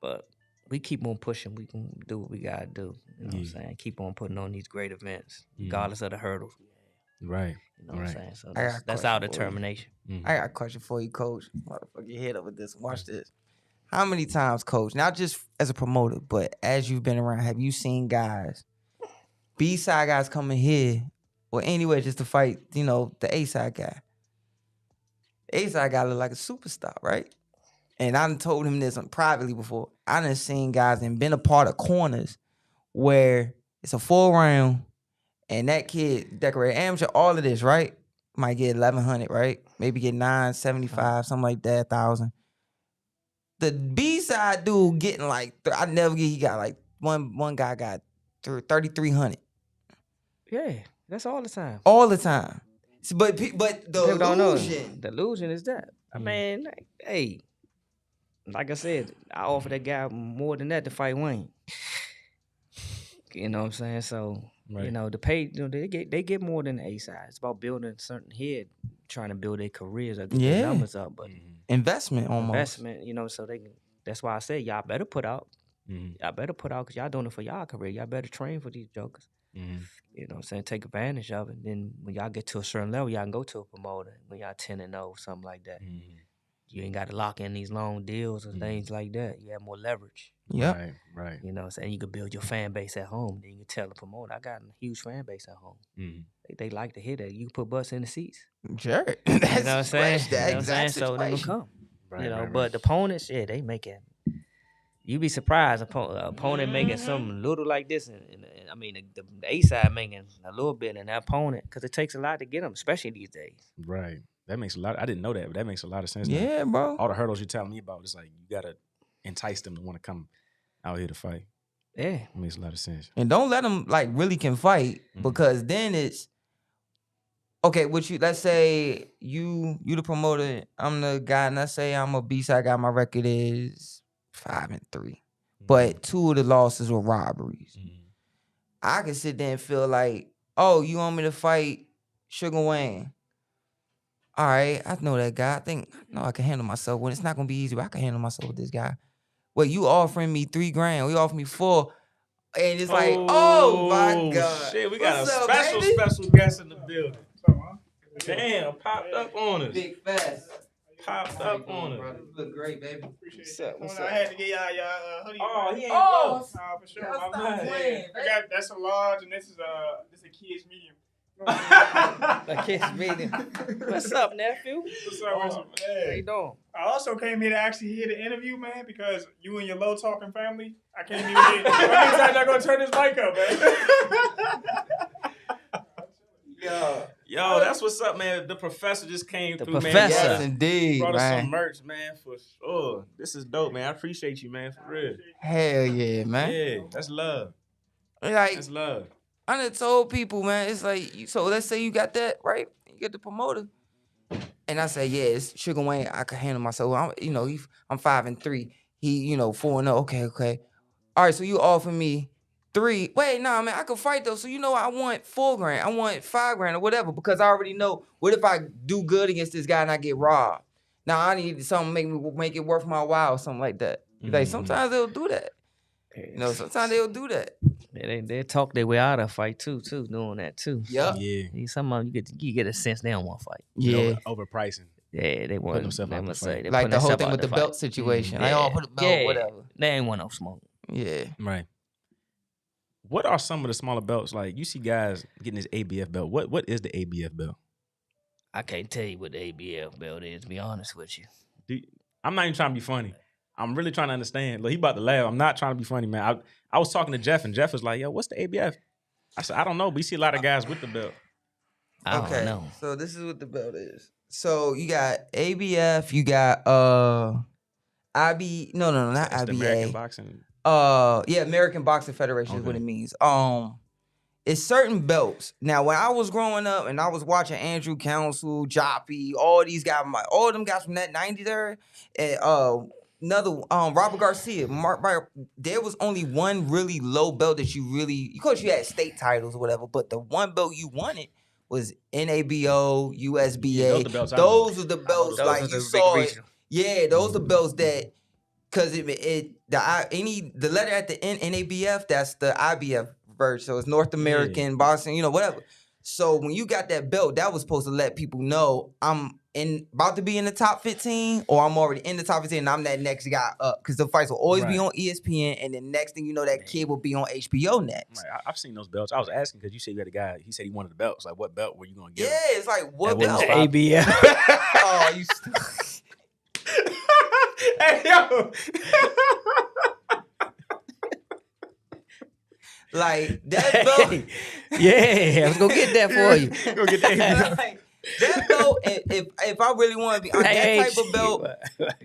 But we keep on pushing. We can do what we gotta do. You know what I'm saying? Keep on putting on these great events, regardless of the hurdles. Right. You know what I'm saying? So that's our determination. I got a question for you, Coach. Motherfucker, your head up with this. Watch this. How many times, Coach, not just as a promoter, but as you've been around, have you seen guys, B-side guys coming here, or anywhere just to fight, you know, the A-side guy? The A-side guy look like a superstar, right? And I done told him this privately before. I done seen guys and been a part of corners where it's a full round and that kid decorated amateur, all of this, right? Might get 1,100, right? Maybe get 975, something like that, 1,000. The B-side dude getting like, I never get, he got like, one guy got 3,300. Yeah, that's all the time. All the time. But the illusion. The illusion is that. I mean, hey, like I said, I offered that guy more than that to fight Wayne. You know what I'm saying? So, you know, the pay, you know, they get more than the A side. It's about building a certain head, trying to build their careers or get their numbers up. But investment almost. Investment, you know, so they can, that's why I said y'all better put out. Y'all better put out because y'all doing it for y'all career. Y'all better train for these jokers. You know what I'm saying? Take advantage of it. Then when y'all get to a certain level, y'all can go to a promoter. When y'all 10-0, something like that. You ain't got to lock in these long deals or things like that. You have more leverage. Yeah. Right. You know what I'm saying? You can build your fan base at home. Then you can tell the promoter, I got a huge fan base at home. They like to hear that. You can put butts in the seats. Sure. You know what I'm saying? You know what I'm saying? So they gonna come. Right, you know, right. But the opponents, yeah, they making. You be surprised, opponent making something little like this, and I mean the A side making a little bit, and the opponent, because it takes a lot to get them, especially these days. Right. That makes a lot. I didn't know that, but that makes a lot of sense. Yeah, now. bro. All the hurdles you're telling me about, it's like you gotta entice them to want to come out here to fight. Yeah, it makes a lot of sense. And don't let them like really can fight because then it's okay. With you, let's say you the promoter, I'm the guy, and let's say I'm a B-side guy. My record is 5-3, but 2 of the losses were robberies. I can sit there and feel like, oh, you want me to fight Sugar Wayne? All right, I know that guy. I know I can handle myself. When it's not gonna be easy, but I can handle myself with this guy. Well, you offering me $3,000, you offering me 4, and it's like, oh my God, shit, we got what's a up, special guest in the building. Damn, popped up on us. Big fast. Popped up on us. You look great, baby. What's up? What's I up? had to get y'all hoodie. Oh, he ain't close. For sure. Y'all My stop man. playing, I got that's a large, and this is a kid's medium. a kiss meeting. What's up, nephew? What's up? How you doing? I also came here to actually hear the interview, man, because you and your low talking family. I can't even hear. How many times y'all gonna turn this mic up, man? Yo, that's what's up, man. The professor just came through, professor. man. Yes, indeed, Brought us man. some merch, man, for sure. This is dope, man. I appreciate you, man, for real. Hell yeah, man. Yeah, that's love. Like, That's love. I done told people, man, it's like, so let's say you got that, right? You get the promoter. And I say, yeah, it's Sugar Wayne. I can handle myself. I'm 5-3. He, 4-0. Okay. All right, so you offer me 3. Wait, nah, man, I can fight though. So I want $4,000. I want $5,000 or whatever because I already know. What if I do good against this guy and I get robbed? Now I need something make it worth my while, or something like that. Like sometimes they'll do that. Sometimes they'll do that. They talk their way out of a fight too, doing that too. Yep. Yeah. Some of them you get a sense they don't want to fight. Yeah. Overpricing. Yeah, they want themselves out the fight. Like the whole thing with the belt situation. Like, oh, put a belt, whatever. They ain't want no smoke. Yeah. Right. What are some of the smaller belts? Like you see guys getting this ABF belt. What is the ABF belt? I can't tell you what the ABF belt is, to be honest with you. I'm not even trying to be funny. I'm really trying to understand. Look, he about to laugh. I'm not trying to be funny, man. I was talking to Jeff, and Jeff was like, yo, what's the ABF? I said, I don't know, but you see a lot of guys with the belt. I don't know. So this is what the belt is. So you got ABF, you got not That's the IBA. American Boxing. American Boxing Federation is what it means. It's certain belts. Now, when I was growing up and I was watching Andrew Council, Joppy, all these guys, all of them guys from that 90s era, and Robert Garcia, there was only one really low belt that of course you had state titles or whatever, but the one belt you wanted was NABO, USBA. Yeah, those are the belts like you saw it. Yeah, those are the belts that Cause the letter at the end, NABF, that's the IBF version. So it's North American boxing, whatever. So when you got that belt, that was supposed to let people know I'm about to be in the top 15, or I'm already in the top 15, and I'm that next guy up. Cause the fights will always be on ESPN, and the next thing you know, that kid will be on HBO next. Right. I've seen those belts. I was asking because you said you had a guy. He said he wanted the belts. Like, what belt were you gonna get? Yeah, it's like what belt? ABF. Oh, you. Hey, yo. Like that belt. Yeah, I was gonna get that for you. Go get that. Like, that belt, if I really want to be on that type of belt,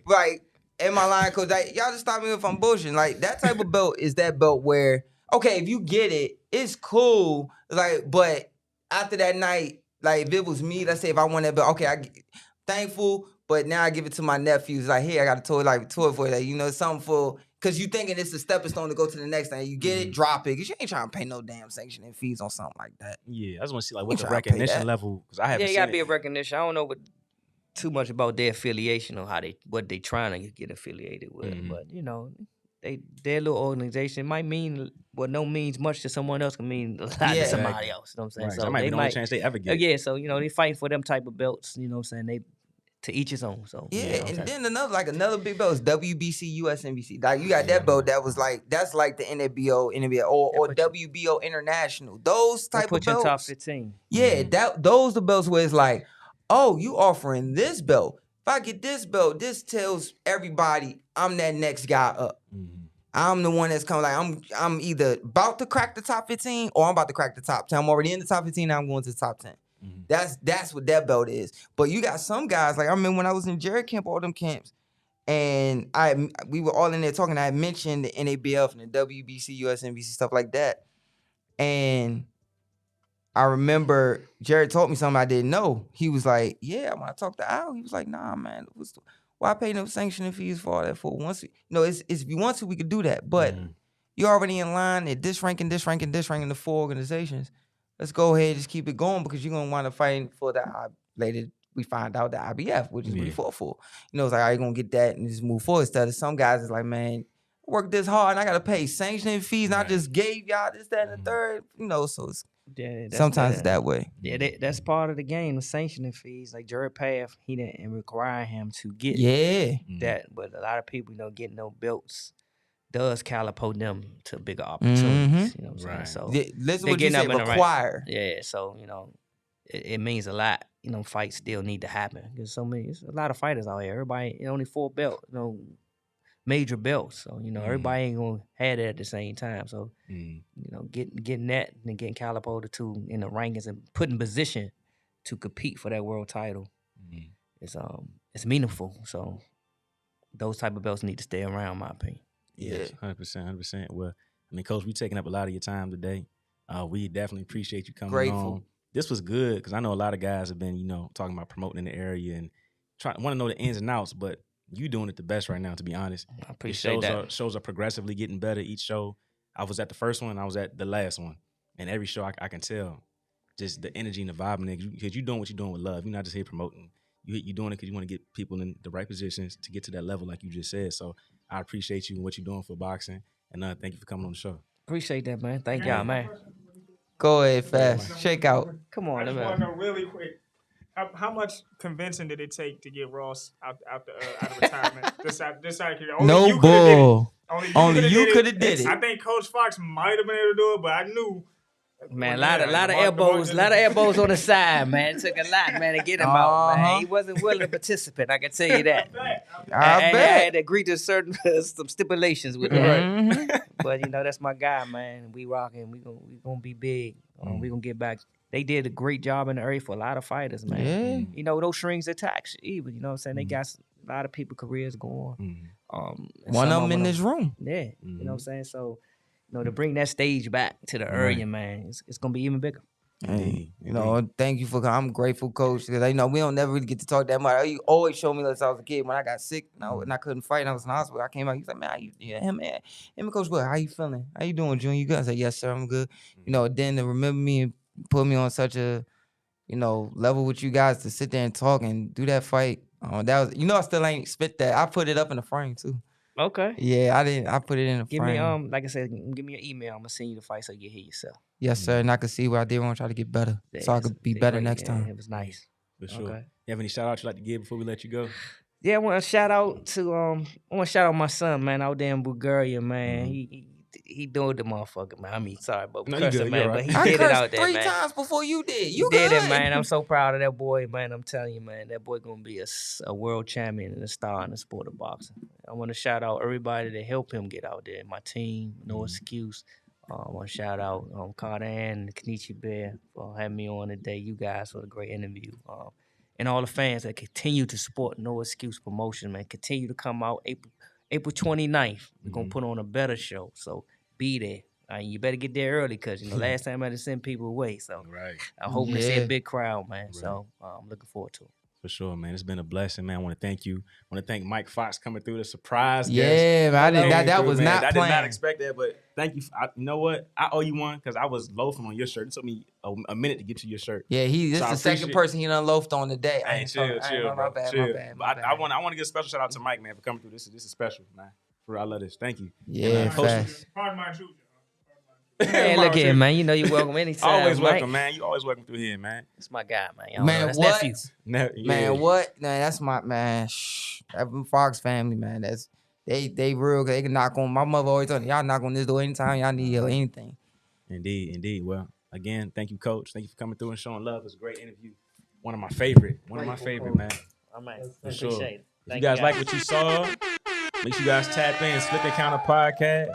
like, am I lying? Because y'all just stop me if I'm bullshitting. Like, that type of belt is that belt where, okay, if you get it, it's cool. Like, but after that night, like, if it was me, let's say if I won that belt, okay, thankful, but now I give it to my nephews. Like, here, I got a toy for that, something for, because you thinking it's a stepping stone to go to the next thing. You get it, drop it, because you ain't trying to pay no damn sanctioning fees on something like that. Yeah, I just want to see, like, what the recognition level, because I haven't seen it. Yeah, you got to be a recognition. I don't know too much about their affiliation or what they trying to get affiliated with, but, their little organization might mean what no means much to someone else can mean a lot to somebody else. You know what I'm saying? Right, so that might be the only chance they ever get. Yeah, so they fighting for them type of belts. You know what I'm saying? They to each his own. So and then another big belt is WBC USNBC. Like you got that belt that was like that's like the NABO or WBO International. Those type of belts. Put you in top 15. Yeah, those the belts where it's like, oh, you offering this belt. If I get this belt, this tells everybody I'm that next guy up. I'm the one that's coming. Like I'm either about to crack the top 15 or I'm about to crack the top 10. I'm already in the top 15. Now I'm going to the top 10. That's what that belt is. But you got some guys, like I remember when I was in Jared camp, all them camps, and we were all in there talking. I had mentioned the NABF and the WBC, USNBC, stuff like that. And I remember Jared told me something I didn't know. He was like, yeah, when I talked to Al, he was like, nah, man, why pay no sanctioning fees for all that for? Once if you want to, we could do that. But you're already in line at this ranking, the 4 organizations. Let's go ahead and just keep it going because you're gonna want to fight for that later. We find out the IBF, which is what we fought for. It's like, are you gonna get that and just move forward? Instead of some guys is like, man, I worked this hard and I gotta pay sanctioning fees. And I just gave y'all this, that, and the third. So it's sometimes it's that way. Yeah, that's part of the game. The sanctioning fees, like Jared Path, he didn't require him to get that, but a lot of people, getting no belts does catapult them to bigger opportunities. You know what I'm saying? So listen what you said, require. Yeah, so it means a lot. Fights still need to happen because there's a lot of fighters out here. Everybody only 4 belts, major belts. So everybody ain't gonna have that at the same time. So getting that and getting catapulted to in the rankings and put in position to compete for that world title it's meaningful. So those type of belts need to stay around, in my opinion. Yes, 100%. Well, Coach, we taking up a lot of your time today. We definitely appreciate you coming on. This was good because I know a lot of guys have been, talking about promoting in the area and want to know the ins and outs, but you doing it the best right now, to be honest. I appreciate that. Shows are progressively getting better each show. I was at the first one, I was at the last one, and every show I can tell just the energy and the vibe, because you're doing what you're doing with love. You're not just here promoting. You're doing it because you want to get people in the right positions to get to that level, like you just said. So I appreciate you and what you're doing for boxing, and thank you for coming on the show. Appreciate that, man. Thank y'all, man. Go ahead, fast. Shake out. Come on, I just want to know really quick, how much convincing did it take to get Ross out of retirement? Just out of curiosity. No bull. Only you could have did it. I think Coach Fox might have been able to do it, but I knew. Man, a lot of elbows on the side, man. It took a lot, man, to get him out, man. He wasn't willing to participate, I can tell you that. I bet. I had to agree to some stipulations with that. But, that's my guy, man. We rocking. We gonna be big. We gonna get back. They did a great job in the area for a lot of fighters, man. Those strings attached, even, you know what I'm saying? They got a lot of people careers going. One of them in this room. Yeah, you know what I'm saying? So, to bring that stage back to the area, man, it's gonna be even bigger. Hey, thank you for coming. I'm grateful, Coach, because we don't never really get to talk that much. You always show me since I was a kid. When I got sick, and I couldn't fight, and I was in the hospital. I came out. He's like, man, him and Coach Will, how you feeling? How you doing, Junior? You good? I said, yes, sir, I'm good. Then to remember me and put me on such a, level with you guys to sit there and talk and do that fight. That was, I still ain't spit that. I put it up in the frame too. Okay. Yeah, I put it in the Give frame. me like I said, give me your email. I'm gonna send you the fight so you can hear yourself. Yes, sir. And I can see what I did want to try to get better, so I could be better next time. It was nice. For sure. Okay. You have any shout outs you'd like to give before we let you go? Yeah, I want to shout out my son, man, out there in Bulgaria, man. He doing the motherfucker, man. I mean, sorry, but no, you good, man, right. but he did it out there, 3 man. times before you did. You did it, man. I'm so proud of that boy, man. I'm telling you, man, that boy gonna be a world champion and a star in the sport of boxing. I want to shout out everybody that helped him get out there. My team, no excuse. I want to shout out Cardan and Kenichi Bear for having me on today. You guys for the great interview. And all the fans that continue to support No Excuse Promotion, man. Continue to come out April 29th. We're going to put on a better show. So be there. You better get there early because, last time I had to send people away. So I hope to see a big crowd, man. Right. So I'm looking forward to it. For sure, man. It's been a blessing, man. I want to thank you. I want to thank Mike Fox coming through the surprise. Yeah, man. That was not planned. I did not expect that, but thank you. You know what? I owe you one because I was loafing on your shirt. It took me a minute to get to your shirt. Yeah, this is the second person he done loafed on today. Chill, bro. My bad. I want to give a special shout out to Mike, man, for coming through. This is special, man. For real, I love this. Thank you. Yeah, fast. Pardon my truth. Hey, look here, man. You're welcome anytime. Always Mike. welcome, man. You always welcome through here, man. It's my guy, man. Man, that's what? nephew. Man, what? Man, that's my man. That Fox family, man. That's they real. They can knock on. My mother always told me, y'all knock on this door anytime y'all need help, anything. Indeed. Well, again, thank you, Coach. Thank you for coming through and showing love. It was a great interview. One of my favorite, man. All right. For sure. Appreciate it. If you guys like what you saw, make sure you guys tap in Split the Counter Podcast.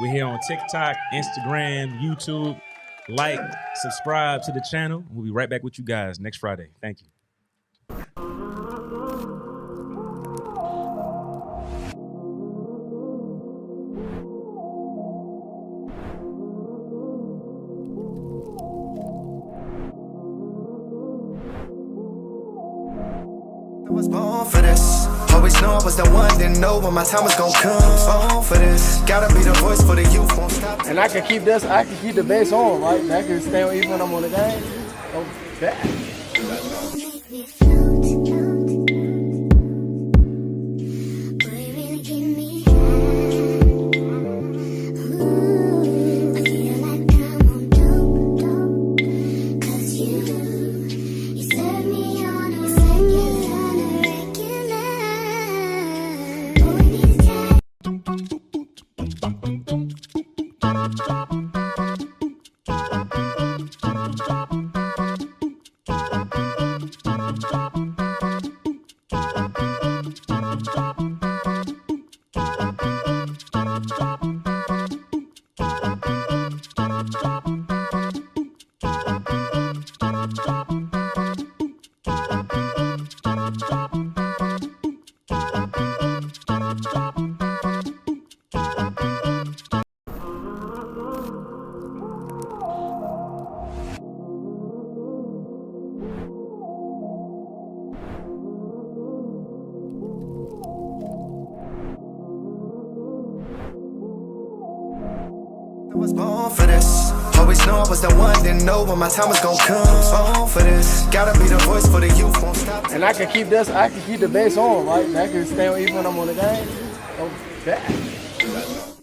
We're here on TikTok, Instagram, YouTube. Like, subscribe to the channel. We'll be right back with you guys next Friday. Thank you. I was born for this. Always knew I was the one, didn't know when my time was gonna come. Born for this. Gotta be the voice for the youth, won't stop. And I can keep the bass on, right? And I can stay on even when I'm on the game. Oh, that. I was born for this. Always knew I was the one, didn't know when my time was gonna come. Born for this. Gotta be the voice for the youth, won't stop. And I can keep the bass on, right? And I can stay on even when I'm on the game. Oh, that.